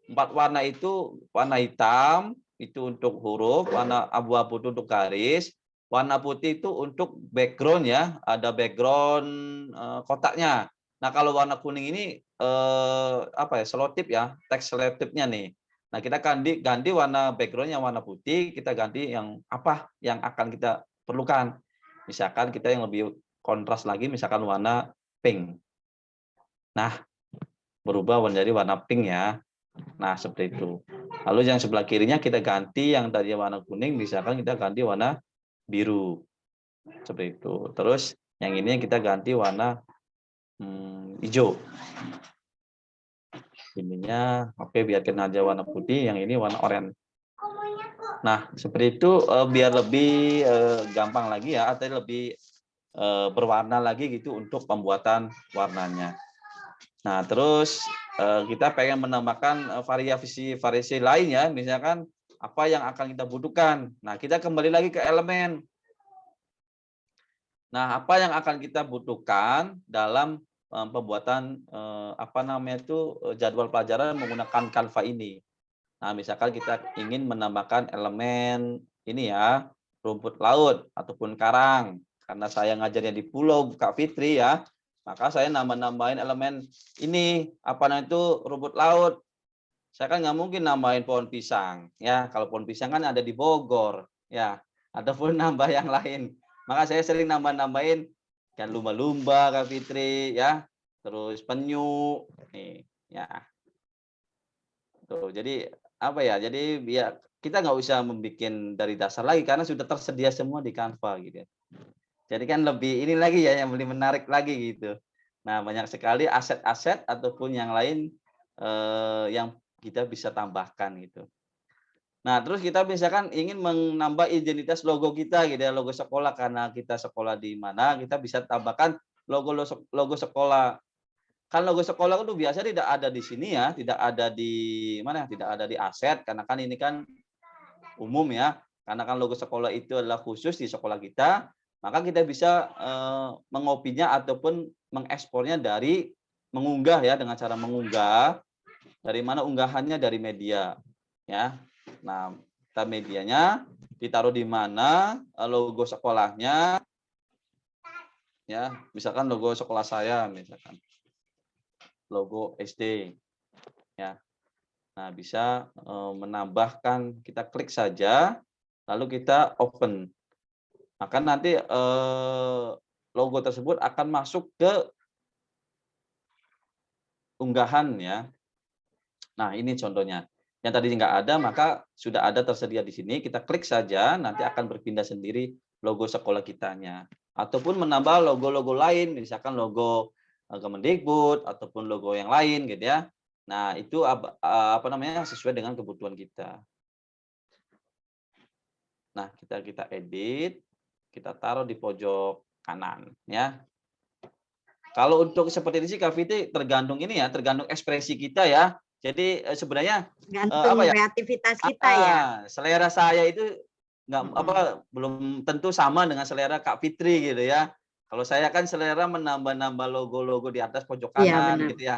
4 warna itu warna hitam, itu untuk huruf, warna abu-abu itu untuk garis, warna putih itu untuk background ya, ada background kotaknya. Nah, kalau warna kuning ini selotip ya, teks selotipnya nih. Nah, kita ganti warna background yang warna putih, kita ganti yang apa yang akan kita perlukan. Misalkan kita yang lebih kontras lagi, misalkan warna pink. Nah, berubah menjadi warna pink ya. Nah, seperti itu. Lalu yang sebelah kirinya kita ganti yang tadi warna kuning, misalkan kita ganti warna biru. Seperti itu. Terus yang ini kita ganti warna hijau. Ininya oke, biarkan aja warna putih, yang ini warna oranye. Nah, seperti itu biar lebih gampang lagi ya, atau lebih berwarna lagi gitu untuk pembuatan warnanya. Nah, terus kita pengen menambahkan variasi lain ya, misalkan apa yang akan kita butuhkan. Nah, kita kembali lagi ke elemen. Nah, apa yang akan kita butuhkan dalam pembuatan apa namanya itu jadwal pelajaran menggunakan Canva ini. Nah, misalkan kita ingin menambahkan elemen ini ya, rumput laut ataupun karang. Karena saya ngajarnya di pulau Kak Fitri ya, maka saya nambahin elemen ini, apa namanya itu rumput laut. Saya kan nggak mungkin nambahin pohon pisang ya. Kalau pohon pisang kan ada di Bogor ya, ataupun nambah yang lain. Maka saya sering nambahin kan lumba-lumba Kak Fitri ya, terus penyu nih ya. Tuh, jadi apa ya? Jadi ya kita nggak usah membuat dari dasar lagi karena sudah tersedia semua di Canva gitu ya. Jadi kan lebih ini lagi ya yang lebih menarik lagi gitu. Nah, banyak sekali aset-aset ataupun yang lain yang kita bisa tambahkan gitu. Nah, terus kita misalkan ingin menambah identitas logo kita gitu ya, logo sekolah karena kita sekolah di mana, kita bisa tambahkan logo sekolah. Kan logo sekolah itu biasa tidak ada di sini ya, tidak ada di mana, tidak ada di aset karena kan ini kan umum ya. Karena kan logo sekolah itu adalah khusus di sekolah kita, maka kita bisa mengopinya ataupun mengekspornya dari mengunggah ya, dengan cara mengunggah dari mana unggahannya dari media ya. Nah, kita medianya ditaruh di mana, logo sekolahnya ya, misalkan logo sekolah saya misalkan logo SD ya. Nah, bisa menambahkan, kita klik saja lalu kita open. Maka nanti logo tersebut akan masuk ke unggahan ya. Nah, ini contohnya. Yang tadi nggak ada, maka sudah ada tersedia di sini. Kita klik saja, nanti akan berpindah sendiri logo sekolah kitanya. Ataupun menambah logo-logo lain, misalkan logo Kemendikbud ataupun logo yang lain gitu ya. Nah, itu apa namanya sesuai dengan kebutuhan kita. Nah, kita edit, kita taruh di pojok kanan ya. Kalau untuk seperti ini sih Kak Fitri tergantung ini ya, tergantung ekspresi kita ya. Jadi sebenarnya Gantung apa ya? kreativitas kita ya. Selera saya itu nggak belum tentu sama dengan selera Kak Fitri gitu ya. Kalau saya kan selera menambah-nambah logo-logo di atas pojok Iya, kanan benar. gitu ya,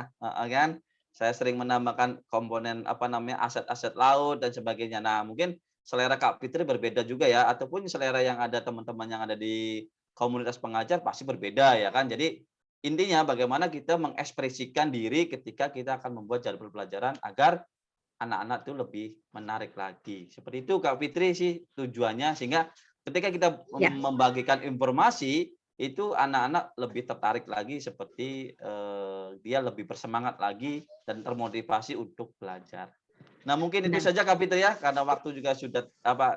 kan. Saya sering menambahkan komponen apa namanya aset-aset laut dan sebagainya. Nah, mungkin selera Kak Fitri berbeda juga ya, ataupun selera yang ada teman-teman yang ada di komunitas pengajar pasti berbeda ya kan. Jadi intinya bagaimana kita mengekspresikan diri ketika kita akan membuat jadwal pelajaran agar anak-anak itu lebih menarik lagi. Seperti itu Kak Fitri sih tujuannya, sehingga ketika kita Ya. membagikan informasi itu anak-anak lebih tertarik lagi, seperti dia lebih bersemangat lagi dan termotivasi untuk belajar. Nah, mungkin itu Benar. saja Kak Fitri ya, karena waktu juga sudah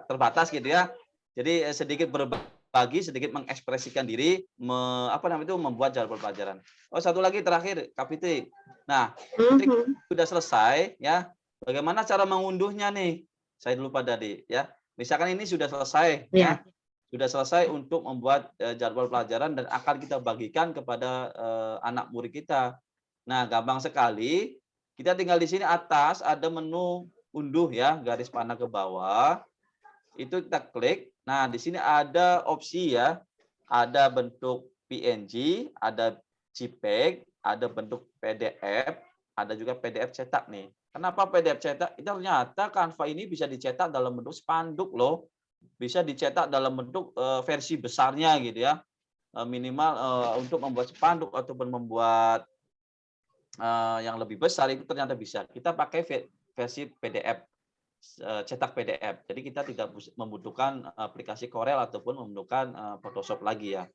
terbatas gitu ya. Jadi sedikit berbagi, sedikit mengekspresikan diri, membuat jadwal pelajaran. Oh, satu lagi terakhir Kak Fitri. Nah, ketika sudah selesai ya, bagaimana cara mengunduhnya nih? Saya lupa tadi ya. Misalkan ini sudah selesai ya. Sudah selesai untuk membuat jadwal pelajaran dan akan kita bagikan kepada anak murid kita. Nah, gampang sekali. Kita tinggal di sini atas ada menu unduh ya, garis panah ke bawah. Itu kita klik. Nah, di sini ada opsi ya. Ada bentuk PNG, ada JPEG, ada bentuk PDF, ada juga PDF cetak nih. Kenapa PDF cetak? Itu ternyata Canva ini bisa dicetak dalam bentuk spanduk loh. Bisa dicetak dalam bentuk versi besarnya gitu ya. Minimal untuk membuat spanduk ataupun membuat yang lebih besar itu ternyata bisa. Kita pakai versi PDF, cetak PDF. Jadi kita tidak membutuhkan aplikasi Corel ataupun membutuhkan Photoshop lagi ya.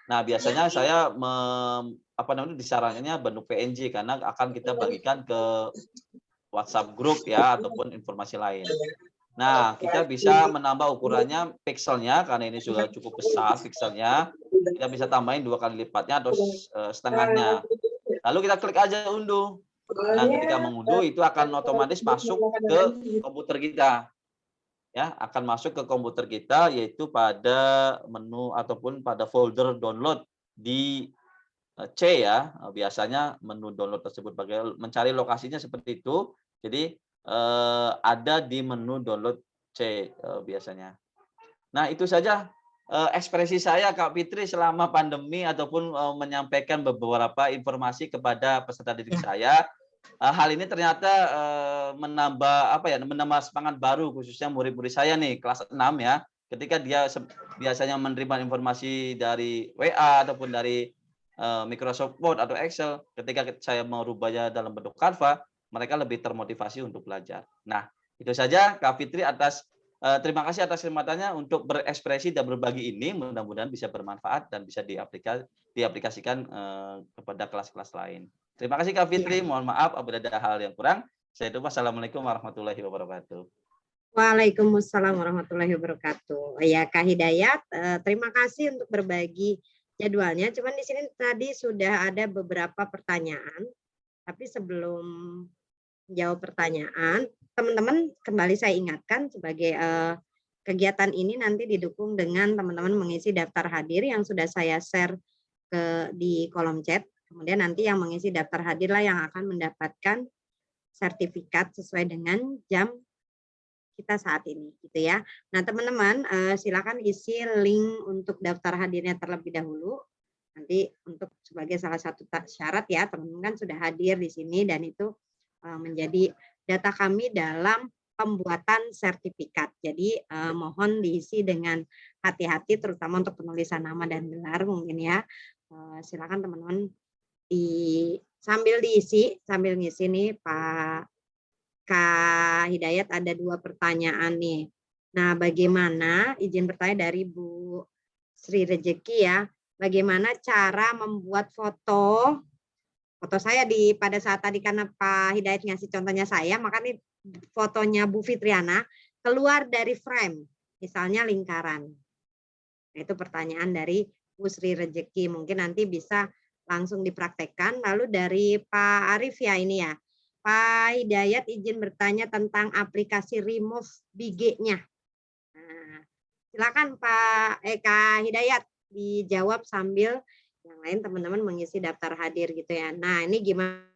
Nah, biasanya saya disarankannya bentuk PNG karena akan kita bagikan ke WhatsApp grup ya ataupun informasi lain. Nah, kita bisa menambah ukurannya pixelnya karena ini sudah cukup besar pixelnya. Kita bisa tambahin 2 kali lipatnya atau setengahnya. Lalu kita klik aja unduh. Nah, ketika mengunduh itu akan otomatis masuk ke komputer kita. Ya, akan masuk ke komputer kita yaitu pada menu ataupun pada folder download di C ya. Biasanya menu download tersebut mencari lokasinya seperti itu. Jadi ada di menu download C biasanya. Nah, itu saja ekspresi saya Kak Fitri selama pandemi ataupun menyampaikan beberapa informasi kepada peserta didik saya. Hal ini ternyata menambah semangat baru khususnya murid-murid saya nih kelas 6 ya. Ketika dia biasanya menerima informasi dari WA ataupun dari Microsoft Word atau Excel, ketika saya merubahnya dalam bentuk Canva, mereka lebih termotivasi untuk belajar. Nah, itu saja Kak Fitri terima kasih atas kesempatannya untuk berekspresi dan berbagi ini. Mudah-mudahan bisa bermanfaat dan bisa diaplikasikan kepada kelas-kelas lain. Terima kasih Kak Fitri. Mohon maaf apabila ada hal yang kurang. Saya tutup. Wassalamualaikum warahmatullahi wabarakatuh. Waalaikumsalam warahmatullahi wabarakatuh. Ya Kak Hidayat, terima kasih untuk berbagi jadwalnya. Cuman di sini tadi sudah ada beberapa pertanyaan. Tapi sebelum jawab pertanyaan, teman-teman kembali saya ingatkan sebagai kegiatan ini nanti didukung dengan teman-teman mengisi daftar hadir yang sudah saya share di kolom chat. Kemudian nanti yang mengisi daftar hadirlah yang akan mendapatkan sertifikat sesuai dengan jam kita saat ini, gitu ya. Nah, teman-teman silakan isi link untuk daftar hadirnya terlebih dahulu. Nanti untuk sebagai salah satu syarat ya, teman-teman kan sudah hadir di sini dan itu menjadi data kami dalam pembuatan sertifikat. Jadi mohon diisi dengan hati-hati terutama untuk penulisan nama dan gelar mungkin ya. Silakan teman-teman sambil diisi, sambil ngisi nih Kak Hidayat ada 2 pertanyaan nih. Nah, bagaimana izin bertanya dari Bu Sri Rejeki ya, bagaimana cara membuat foto saya pada saat tadi karena Pak Hidayat ngasih contohnya saya, maka nih fotonya Bu Fitriana keluar dari frame, misalnya lingkaran. Nah, itu pertanyaan dari Bu Sri Rejeki, mungkin nanti bisa langsung dipraktekkan. Lalu dari Pak Arif ya ini ya, Pak Hidayat izin bertanya tentang aplikasi remove BG-nya. Nah, silakan Kak Hidayat dijawab sambil yang lain teman-teman mengisi daftar hadir gitu ya. Nah, ini gimana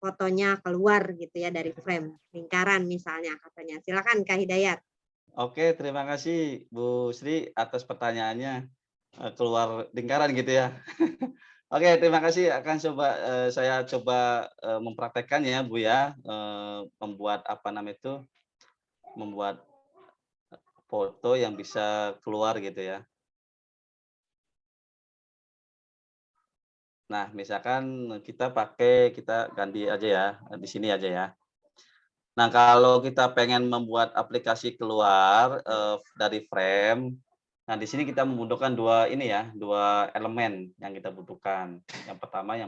fotonya keluar gitu ya dari frame, lingkaran misalnya katanya. Silakan Kak Hidayat. Oke, terima kasih Bu Sri atas pertanyaannya. Keluar lingkaran gitu ya. Oke, terima kasih. Saya coba mempraktekkan ya Bu ya, membuat membuat foto yang bisa keluar gitu ya. Nah, misalkan kita ganti aja ya, di sini aja ya. Nah, kalau kita pengen membuat aplikasi keluar dari frame, nah di sini kita membutuhkan dua elemen yang kita butuhkan. Yang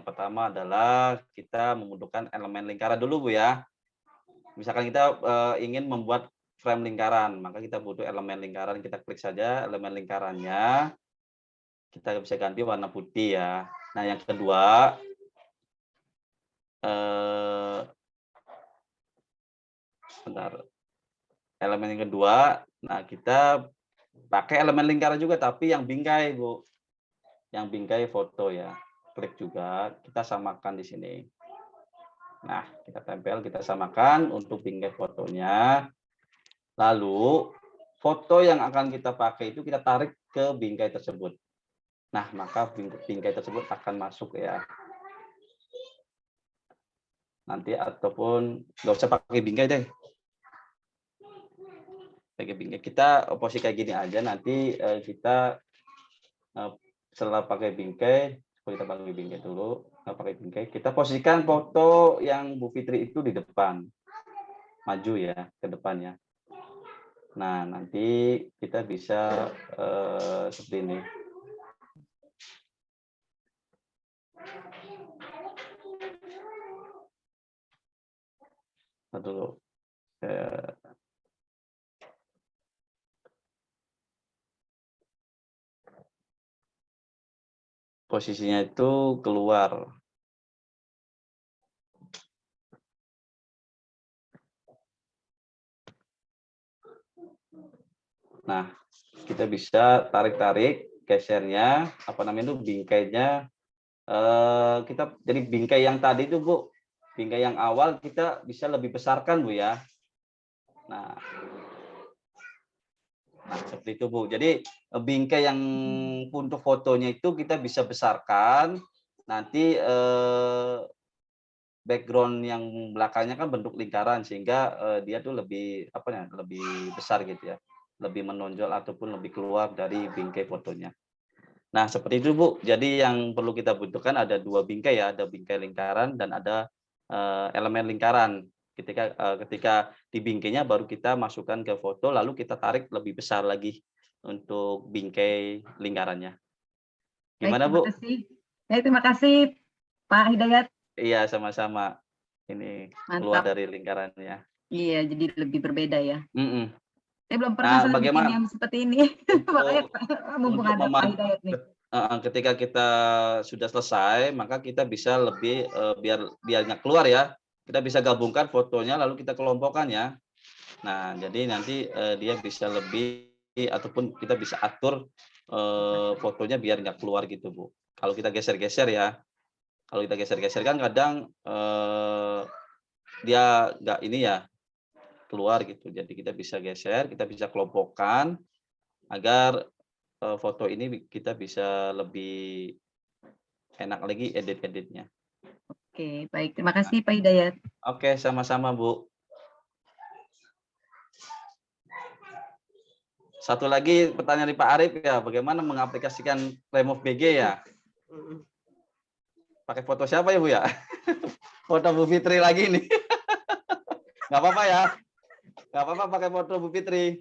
pertama adalah kita membutuhkan elemen lingkaran dulu Bu ya. Misalkan kita ingin membuat frame lingkaran, maka kita butuh elemen lingkaran. Kita klik saja elemen lingkarannya. Kita bisa ganti warna putih ya. Nah, yang kedua, elemen yang kedua, nah kita pakai elemen lingkaran juga, tapi yang bingkai Bu, yang bingkai foto ya. Klik juga, kita samakan di sini. Nah, kita tempel, kita samakan untuk bingkai fotonya. Lalu foto yang akan kita pakai itu kita tarik ke bingkai tersebut. Nah, maka bingkai tersebut akan masuk ya. Nanti ataupun nggak usah pakai bingkai deh. Pakai bingkai. Kita posisi kayak gini aja. Nanti kita setelah pakai bingkai, kita pakai bingkai dulu. Kita posisikan foto yang Bu Fitri itu di depan. maju ya ke depannya. Nah, nanti kita bisa seperti ini. Dulu. Posisinya itu keluar. Nah, kita bisa tarik-tarik, gesernya, apa namanya itu bingkainya. Kita jadi bingkai yang tadi itu Bu, bingkai yang awal kita bisa lebih besarkan Bu ya. Nah, seperti itu Bu. Jadi bingkai yang untuk fotonya itu kita bisa besarkan. Nanti background yang belakangnya kan bentuk lingkaran sehingga dia tuh lebih apa ya, lebih besar gitu ya, lebih menonjol ataupun lebih keluar dari bingkai fotonya. Nah, seperti itu Bu. Jadi yang perlu kita butuhkan ada 2 bingkai ya, ada bingkai lingkaran dan ada elemen lingkaran. Ketika di bingkainya baru kita masukkan ke foto, lalu kita tarik lebih besar lagi untuk bingkai lingkarannya. Baik, Gimana terima Bu? kasih. Baik, terima kasih Pak Hidayat. Iya, sama-sama. Ini keluar Mantap. dari lingkarannya. Iya, jadi lebih berbeda ya. Mm-mm. Saya belum pernah Nah, bikin bagaimana yang seperti ini. Makanya mumpung untuk ada Pak Hidayat nih. ketika kita sudah selesai, maka kita bisa lebih biarnya keluar ya. Kita bisa gabungkan fotonya lalu kita kelompokkan ya. Nah, jadi nanti dia bisa lebih ataupun kita bisa atur fotonya biar nggak keluar gitu Bu. Kalau kita geser-geser ya, kalau kita geser-geser kan kadang dia nggak ini ya keluar gitu. Jadi kita bisa geser, kita bisa kelompokkan agar foto ini kita bisa lebih enak lagi edit-editnya. Oke, baik. Terima kasih Pak Hidayat. Oke, sama-sama Bu. Satu lagi pertanyaan dari Pak Arif ya, bagaimana mengaplikasikan Remove BG ya? Pakai foto siapa ya Bu ya? Foto Bu Fitri lagi nih. Nggak apa-apa ya? Nggak apa-apa pakai foto Bu Fitri.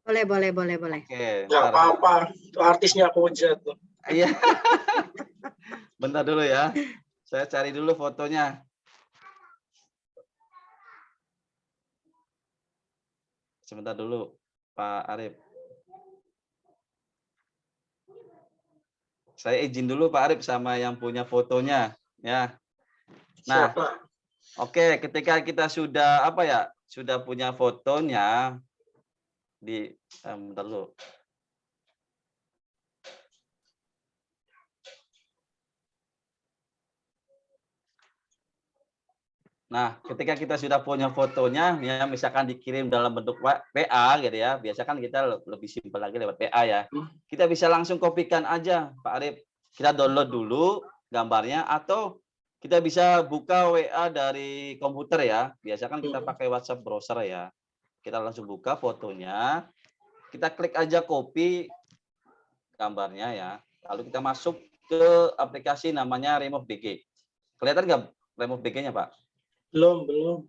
Boleh. Oke. Nggak apa-apa, itu artisnya Koja tuh. Iya. Bentar dulu ya. Saya cari dulu fotonya. Sebentar dulu, Pak Arif. Saya izin dulu Pak Arif sama yang punya fotonya, ya. Nah, Siapa? oke, ketika kita sudah apa ya, sudah punya fotonya di bentar dulu. Nah, ketika kita sudah punya fotonya, ya misalkan dikirim dalam bentuk PA gitu ya, biasa kan kita lebih simpel lagi lewat PA ya. Kita bisa langsung kopikan aja, Pak Arif. Kita download dulu gambarnya atau kita bisa buka WA dari komputer ya. Biasa kan kita pakai WhatsApp browser ya. Kita langsung buka fotonya, kita klik aja copy gambarnya ya. Lalu kita masuk ke aplikasi namanya Remove BG. Kelihatan nggak Remove BG-nya, Pak? Belum. Belum.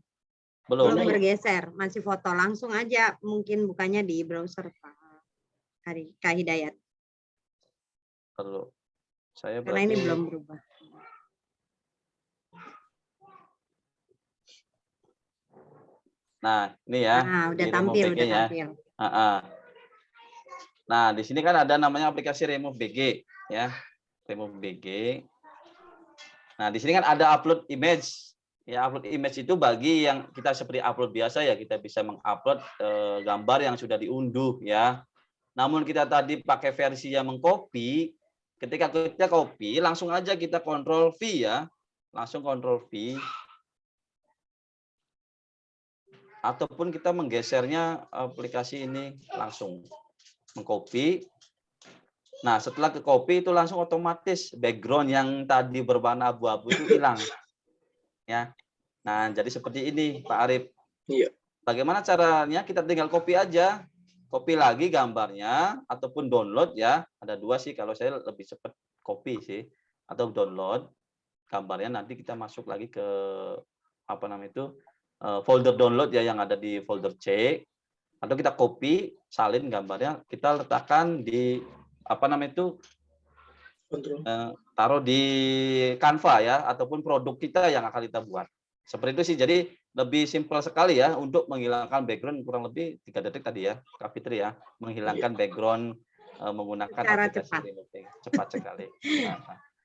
Belum bergeser, masih foto. Langsung aja mungkin bukanya di browser Kak Hidayat. Perlu. Saya Karena ini berarti belum berubah. Nah, ini ya. Nah, udah di tampil, Remove BG-nya. Nah, di sini kan ada namanya aplikasi Remove BG ya. Remove BG. Nah, di sini kan ada upload image. Ya, upload image itu bagi yang kita seperti upload biasa ya, kita bisa mengupload gambar yang sudah diunduh ya. Namun kita tadi pakai versi yang mengcopy, ketika kita copy langsung aja kita Ctrl V ya. Langsung Ctrl V. Ataupun kita menggesernya aplikasi ini langsung mengcopy. Nah, setelah ke copy itu langsung otomatis background yang tadi berwarna abu-abu itu hilang. Ya. Nah, jadi seperti ini, Pak Arif. Iya. Bagaimana caranya? Kita tinggal copy aja. Copy lagi gambarnya ataupun download ya. Ada 2 sih, kalau saya lebih cepat copy sih atau download gambarnya, nanti kita masuk lagi ke folder download ya yang ada di folder C, atau kita copy, salin gambarnya, kita letakkan di Kontrol. taruh di Canva ya, ataupun produk kita yang akan kita buat. Seperti itu sih, jadi lebih simpel sekali ya untuk menghilangkan background, kurang lebih 3 detik tadi ya, Kak Fitri ya, menghilangkan background menggunakan Secara aplikasi cepat. removing. Cepat sekali.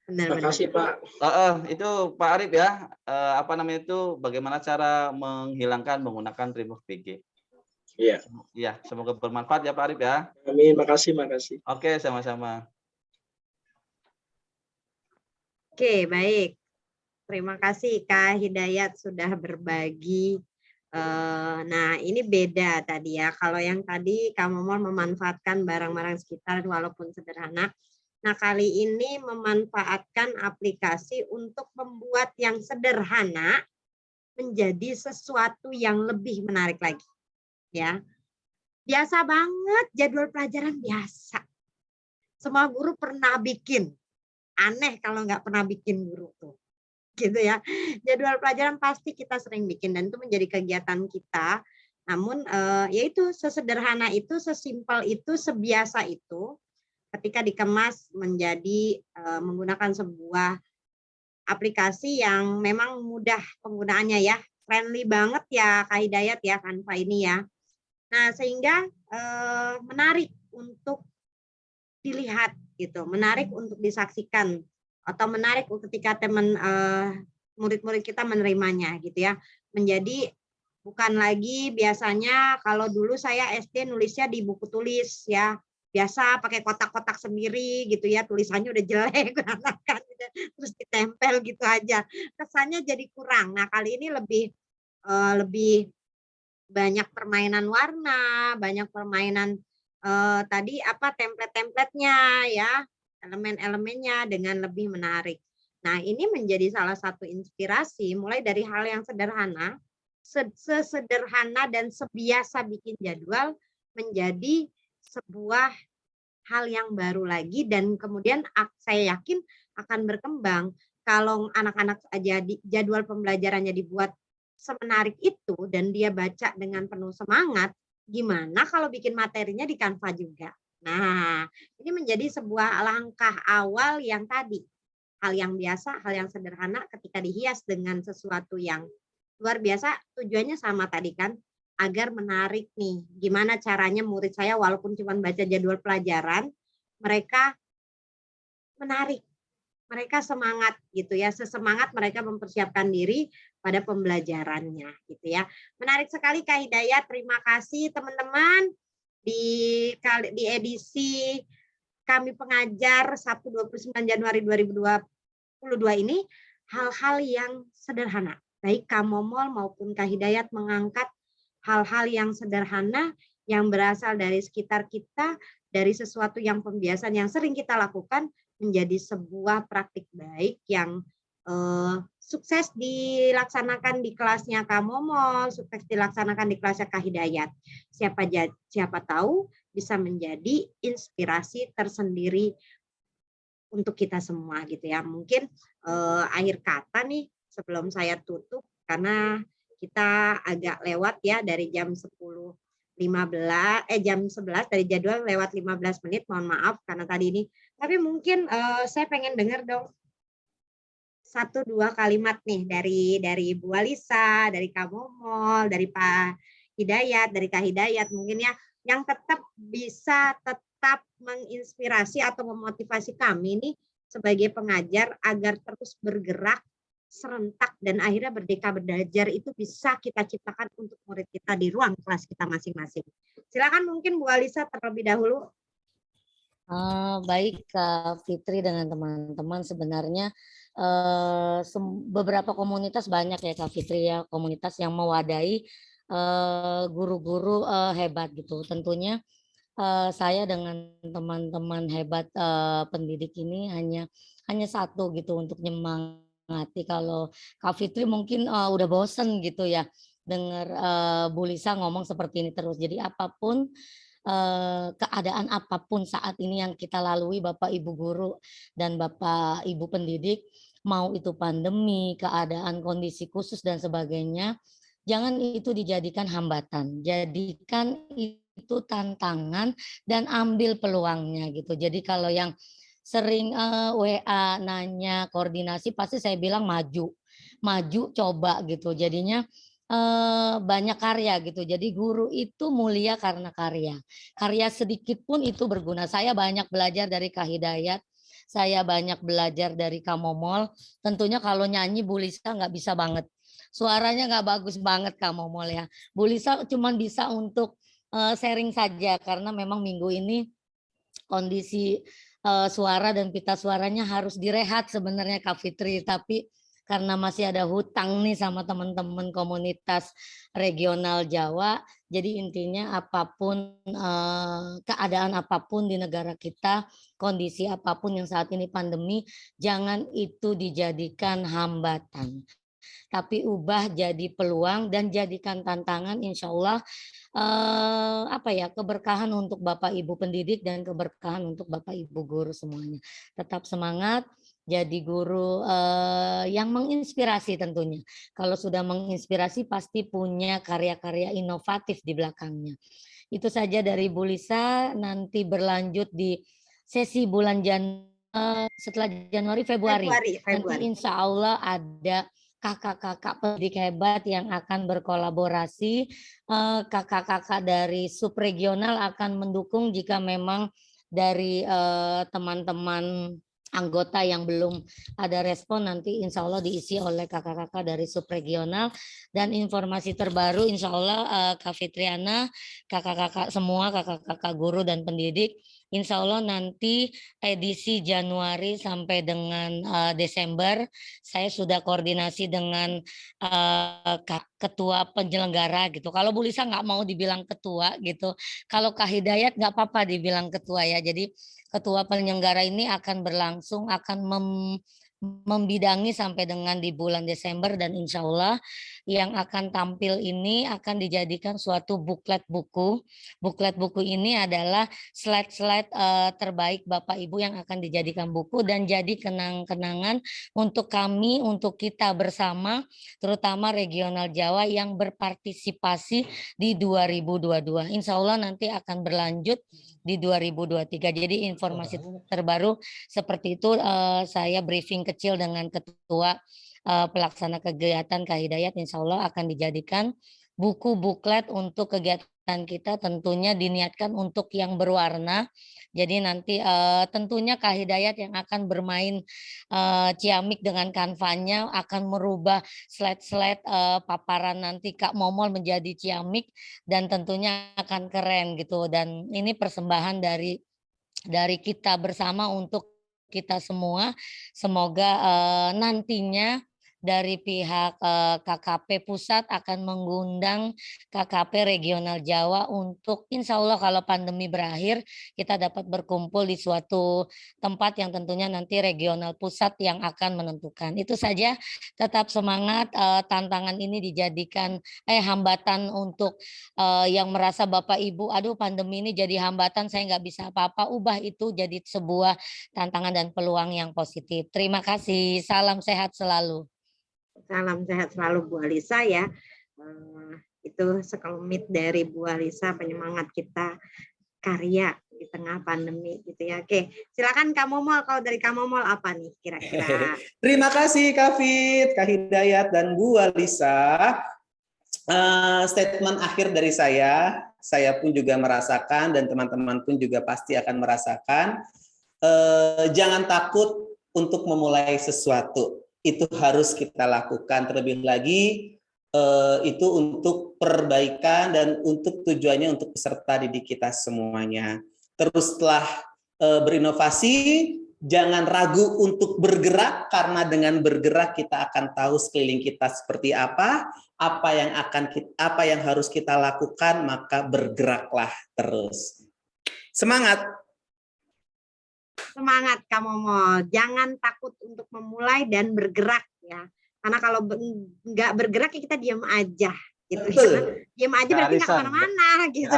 Terima kasih Pak. Itu Pak Arif ya, bagaimana cara menghilangkan menggunakan remove BG. Iya. Iya, semoga bermanfaat ya Pak Arif ya. Amin. Makasih. Oke, sama-sama. Oke, baik. Terima kasih Kak Hidayat sudah berbagi. Nah, ini beda tadi ya. Kalau yang tadi kamu mau memanfaatkan barang-barang sekitar walaupun sederhana. Nah, kali ini memanfaatkan aplikasi untuk membuat yang sederhana menjadi sesuatu yang lebih menarik lagi. Ya. Biasa banget jadwal pelajaran biasa. Semua guru pernah bikin. Aneh kalau nggak pernah bikin guru tuh. Gitu ya. Jadwal pelajaran pasti kita sering bikin dan itu menjadi kegiatan kita. Namun yaitu sesederhana itu, sesimpel itu, sebiasa itu ketika dikemas menjadi menggunakan sebuah aplikasi yang memang mudah penggunaannya ya. Friendly banget ya Kak Hidayat ya Canva ini ya. Nah, sehingga menarik untuk dilihat gitu, menarik untuk disaksikan atau menarik ketika murid-murid kita menerimanya gitu ya. Menjadi bukan lagi biasanya kalau dulu saya SD nulisnya di buku tulis ya. Biasa pakai kotak-kotak sendiri gitu ya, tulisannya udah jelek berantakan gitu, terus ditempel gitu aja. Kesannya jadi kurang. Nah, kali ini lebih banyak permainan warna, banyak permainan tadi template-templatenya ya, elemen-elemennya dengan lebih menarik. Nah, ini menjadi salah satu inspirasi mulai dari hal yang sederhana, sesederhana dan sebiasa bikin jadwal menjadi sebuah hal yang baru lagi dan kemudian saya yakin akan berkembang kalau anak-anak jadwal pembelajarannya dibuat semenarik itu dan dia baca dengan penuh semangat. Gimana kalau bikin materinya di Canva juga? Nah, ini menjadi sebuah langkah awal yang tadi. Hal yang biasa, hal yang sederhana ketika dihias dengan sesuatu yang luar biasa, tujuannya sama tadi kan, agar menarik nih. Gimana caranya murid saya walaupun cuma baca jadwal pelajaran, mereka menarik. Mereka semangat gitu ya, sesemangat mereka mempersiapkan diri pada pembelajarannya gitu ya. Menarik sekali Kak Hidayat, terima kasih teman-teman di edisi kami pengajar Sabtu 29 Januari 2022 ini hal-hal yang sederhana. Baik Kak Momol maupun Kak Hidayat mengangkat hal-hal yang sederhana yang berasal dari sekitar kita, dari sesuatu yang pembiasaan yang sering kita lakukan menjadi sebuah praktik baik yang sukses dilaksanakan di kelasnya Kak Momol, sukses dilaksanakan di kelasnya Kak Hidayat. Siapa tahu bisa menjadi inspirasi tersendiri untuk kita semua gitu ya. Mungkin akhir kata nih sebelum saya tutup karena kita agak lewat ya dari jam jam 11 dari jadwal lewat 15 menit, mohon maaf karena tadi ini. Tapi mungkin saya pengen dengar dong 1-2 kalimat nih dari Bu Alisa, dari Kak Momol, dari Pak Hidayat, dari Kak Hidayat mungkin ya yang tetap bisa tetap menginspirasi atau memotivasi kami nih sebagai pengajar agar terus bergerak serentak dan akhirnya Merdeka Belajar itu bisa kita ciptakan untuk murid kita di ruang kelas kita masing-masing. Silakan mungkin Bu Alisa terlebih dahulu. Baik Kak Fitri dengan teman-teman, sebenarnya beberapa komunitas banyak ya Kak Fitri ya, komunitas yang mewadahi guru-guru hebat gitu. Tentunya saya dengan teman-teman hebat pendidik ini hanya satu gitu untuk nyemangati. Kalau Kak Fitri mungkin udah bosen gitu ya dengar Bu Lisa ngomong seperti ini terus. Jadi apapun keadaan apapun saat ini yang kita lalui Bapak Ibu guru dan Bapak Ibu pendidik, mau itu pandemi, keadaan kondisi khusus dan sebagainya, jangan itu dijadikan hambatan, jadikan itu tantangan dan ambil peluangnya gitu. Jadi kalau yang sering WA nanya koordinasi, pasti saya bilang maju coba gitu. Jadinya banyak karya gitu. Jadi guru itu mulia karena karya sedikit pun itu berguna. Saya banyak belajar dari Kak Hidayat, saya banyak belajar dari Kak Momol. Tentunya kalau nyanyi Bu Lisa nggak bisa banget, suaranya nggak bagus banget Kak Momol ya. Bu Lisa cuma bisa untuk sharing saja karena memang minggu ini kondisi suara dan pita suaranya harus direhat sebenarnya Kak Fitri, tapi karena masih ada hutang nih sama teman-teman komunitas regional Jawa, jadi intinya apapun keadaan apapun di negara kita, kondisi apapun yang saat ini pandemi, jangan itu dijadikan hambatan, tapi ubah jadi peluang dan jadikan tantangan. Insya Allah keberkahan untuk Bapak Ibu pendidik dan keberkahan untuk Bapak Ibu guru semuanya. Tetap semangat jadi guru yang menginspirasi tentunya. Kalau sudah menginspirasi pasti punya karya-karya inovatif di belakangnya. Itu saja dari Bu Lisa, nanti berlanjut di sesi bulan setelah Januari Februari. Nanti insya Allah ada kakak-kakak pendidik hebat yang akan berkolaborasi. Kakak-kakak dari subregional akan mendukung jika memang dari teman-teman anggota yang belum ada respon, nanti insya Allah diisi oleh kakak-kakak dari subregional. Dan informasi terbaru insya Allah Kak Fitriana, kakak-kakak semua, kakak-kakak guru dan pendidik, insya Allah nanti edisi Januari sampai dengan Desember, saya sudah koordinasi dengan ketua penyelenggara gitu. Kalau Bu Lisa nggak mau dibilang ketua gitu, kalau Kak Hidayat nggak apa-apa dibilang ketua ya. Jadi ketua penyelenggara ini akan berlangsung, akan membidangi sampai dengan di bulan Desember, dan insya Allah yang akan tampil ini akan dijadikan suatu buklet buku. Buklet buku ini adalah slide-slide terbaik Bapak Ibu yang akan dijadikan buku dan jadi kenang-kenangan untuk kami, untuk kita bersama, terutama regional Jawa yang berpartisipasi di 2022. Insya Allah nanti akan berlanjut di 2023. Jadi informasi terbaru seperti itu, saya briefing kecil dengan ketua pelaksana kegiatan Kak Hidayat. Insya Allah akan dijadikan buku buklet untuk kegiatan kita, tentunya diniatkan untuk yang berwarna. Jadi nanti tentunya Kak Hidayat yang akan bermain ciamik dengan kanvanya akan merubah slide-slide paparan nanti Kak Momol menjadi ciamik, dan tentunya akan keren gitu. Dan ini persembahan dari kita bersama untuk kita semua. Semoga nantinya dari pihak KKP Pusat akan mengundang KKP Regional Jawa untuk insya Allah kalau pandemi berakhir kita dapat berkumpul di suatu tempat yang tentunya nanti Regional Pusat yang akan menentukan. Itu saja, tetap semangat. Tantangan ini dijadikan hambatan untuk yang merasa Bapak Ibu, aduh pandemi ini jadi hambatan, saya nggak bisa apa-apa, ubah itu jadi sebuah tantangan dan peluang yang positif. Terima kasih, salam sehat selalu. Salam sehat selalu Bu Alisa ya. Itu sekelumit dari Bu Alisa, penyemangat kita karya di tengah pandemi gitu ya. Oke, silakan Kak Momol. Kalau dari Kak Momol apa nih kira-kira? Terima kasih Kak Fit, Kak Hidayat, dan Bu Alisa. Statement akhir dari saya pun juga merasakan dan teman-teman pun juga pasti akan merasakan. Jangan takut untuk memulai sesuatu. Itu harus kita lakukan, terlebih lagi itu untuk perbaikan dan untuk tujuannya untuk peserta didik kita semuanya. Teruslah berinovasi, jangan ragu untuk bergerak, karena dengan bergerak kita akan tahu sekeliling kita seperti apa yang harus kita lakukan, maka bergeraklah terus. Semangat. Semangat Kak Momol, jangan takut untuk memulai dan bergerak ya. Karena kalau nggak bergerak ya kita diam aja gitu. Diam aja berarti nggak kemana-mana gitu.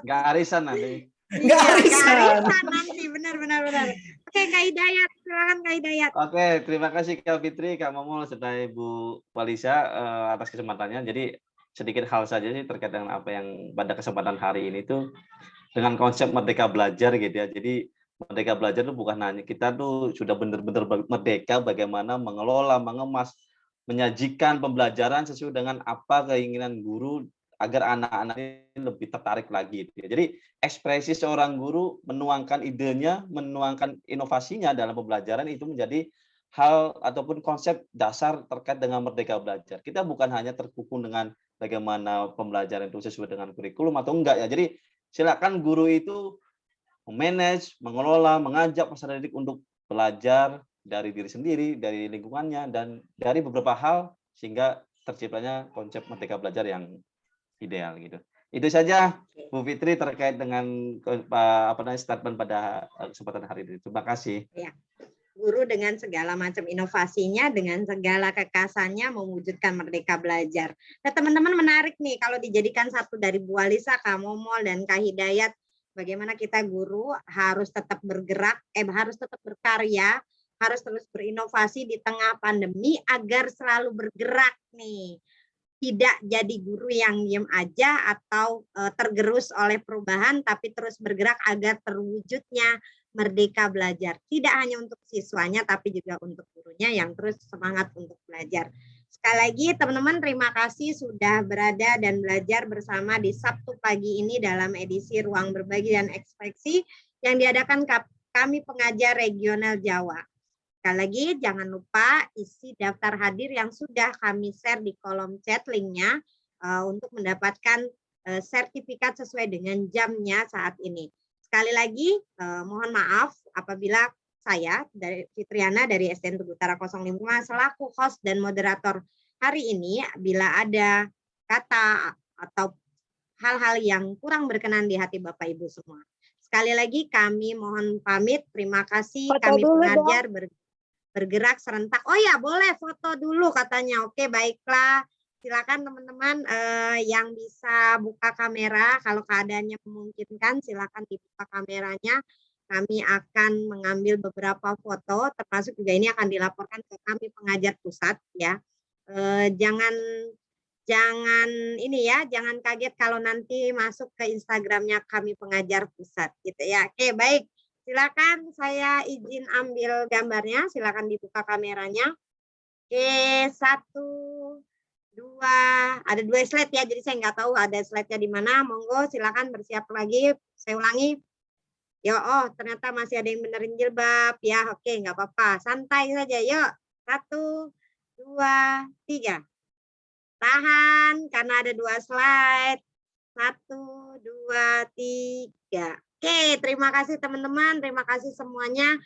Nggak arisan nanti. Nggak arisan. nanti, benar. Oke, Kak Hidayat, silakan Kak Hidayat. Oke, terima kasih Kak Fitri, Kak Momol, serta Ibu Walisa atas kesempatannya. Jadi sedikit hal saja sih terkait dengan apa yang pada kesempatan hari ini tuh dengan konsep Merdeka Belajar gitu ya. Jadi Merdeka Belajar itu bukan hanya kita tuh sudah benar-benar merdeka bagaimana mengelola, mengemas, menyajikan pembelajaran sesuai dengan apa keinginan guru agar anak-anak ini lebih tertarik lagi. Gitu ya. Jadi ekspresi seorang guru menuangkan idenya, menuangkan inovasinya dalam pembelajaran itu menjadi hal ataupun konsep dasar terkait dengan Merdeka Belajar. Kita bukan hanya terkukung dengan bagaimana pembelajaran itu sesuai dengan kurikulum atau enggak ya. Jadi silakan guru itu memanage, mengelola, mengajak peserta didik untuk belajar dari diri sendiri, dari lingkungannya, dan dari beberapa hal sehingga terciptanya konsep Merdeka Belajar yang ideal gitu. Itu saja Bu Fitri terkait dengan statement pada kesempatan hari ini. Terima kasih. Ya. Guru dengan segala macam inovasinya, dengan segala kekasannya mewujudkan Merdeka Belajar. Nah, teman-teman menarik nih kalau dijadikan satu dari Bu Walisa, Kak Momol, dan Kak Hidayat, bagaimana kita guru harus tetap bergerak, harus tetap berkarya, harus terus berinovasi di tengah pandemi agar selalu bergerak nih. Tidak jadi guru yang diam aja atau tergerus oleh perubahan, tapi terus bergerak agar terwujudnya Merdeka Belajar. Tidak hanya untuk siswanya, tapi juga untuk gurunya yang terus semangat untuk belajar. Sekali lagi teman-teman, terima kasih sudah berada dan belajar bersama di Sabtu pagi ini dalam edisi Ruang Berbagi dan Ekspresi yang diadakan kami pengajar regional Jawa. Sekali lagi, jangan lupa isi daftar hadir yang sudah kami share di kolom chat linknya untuk mendapatkan sertifikat sesuai dengan jamnya saat ini. Sekali lagi, mohon maaf apabila saya, dari Fitriana dari SDN Tugu Utara 05 selaku host dan moderator hari ini, bila ada kata atau hal-hal yang kurang berkenan di hati Bapak Ibu semua. Sekali lagi kami mohon pamit, terima kasih. Kami pengajar bergerak serentak. Oh ya, boleh foto dulu katanya. Oke, baiklah. Silakan teman-teman yang bisa buka kamera, kalau keadaannya memungkinkan silakan dibuka kameranya. Kami akan mengambil beberapa foto, termasuk juga ini akan dilaporkan ke kami pengajar pusat ya. Jangan ini ya, jangan kaget kalau nanti masuk ke Instagramnya kami pengajar pusat gitu ya. Oke, baik. Silakan saya izin ambil gambarnya, silakan dibuka kameranya. Oke, 1, 2, ada 2 slide ya, jadi saya nggak tahu ada slide-nya di mana. Monggo silakan bersiap lagi. Saya ulangi. Ya, oh ternyata masih ada yang benerin jilbab ya. Oke, nggak apa-apa, santai saja. Yuk, 1, 2, 3. Tahan karena ada 2 slide. 1, 2, 3. Oke, terima kasih teman-teman, terima kasih semuanya.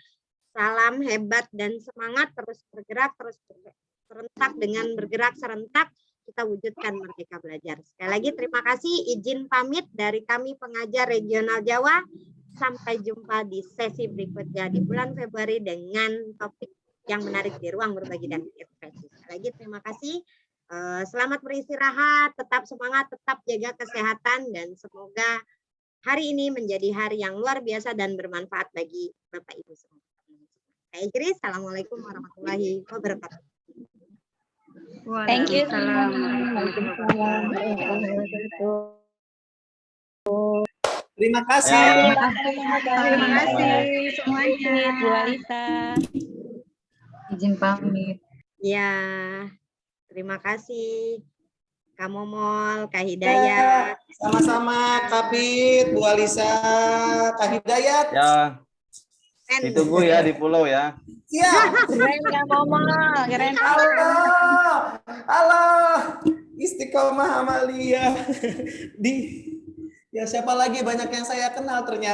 Salam hebat dan semangat, terus bergerak, terus serentak. Dengan bergerak serentak, kita wujudkan Merdeka Belajar. Sekali lagi terima kasih, izin pamit dari kami pengajar regional Jawa. Sampai jumpa di sesi berikutnya di bulan Februari dengan topik yang menarik di Ruang Berbagi dan Ekspresi. Sekali lagi terima kasih. Selamat beristirahat, tetap semangat, tetap jaga kesehatan, dan semoga hari ini menjadi hari yang luar biasa dan bermanfaat bagi Bapak Ibu semua. Saya akhiri, Assalamualaikum warahmatullahi wabarakatuh. Thank you. Terima kasih. Terima kasih semuanya. Bu Walisa. Izin pamit. Ya, terima kasih Kak Momol, Kak Hidayat. Sama-sama Kak Fit, Bu Alisa, Kak Hidayat. Ya, ditunggu ya di pulau ya. Siap. Keren Kak Momol, keren. Halo, Istiqomah Amalia. Ya siapa lagi, banyak yang saya kenal ternyata.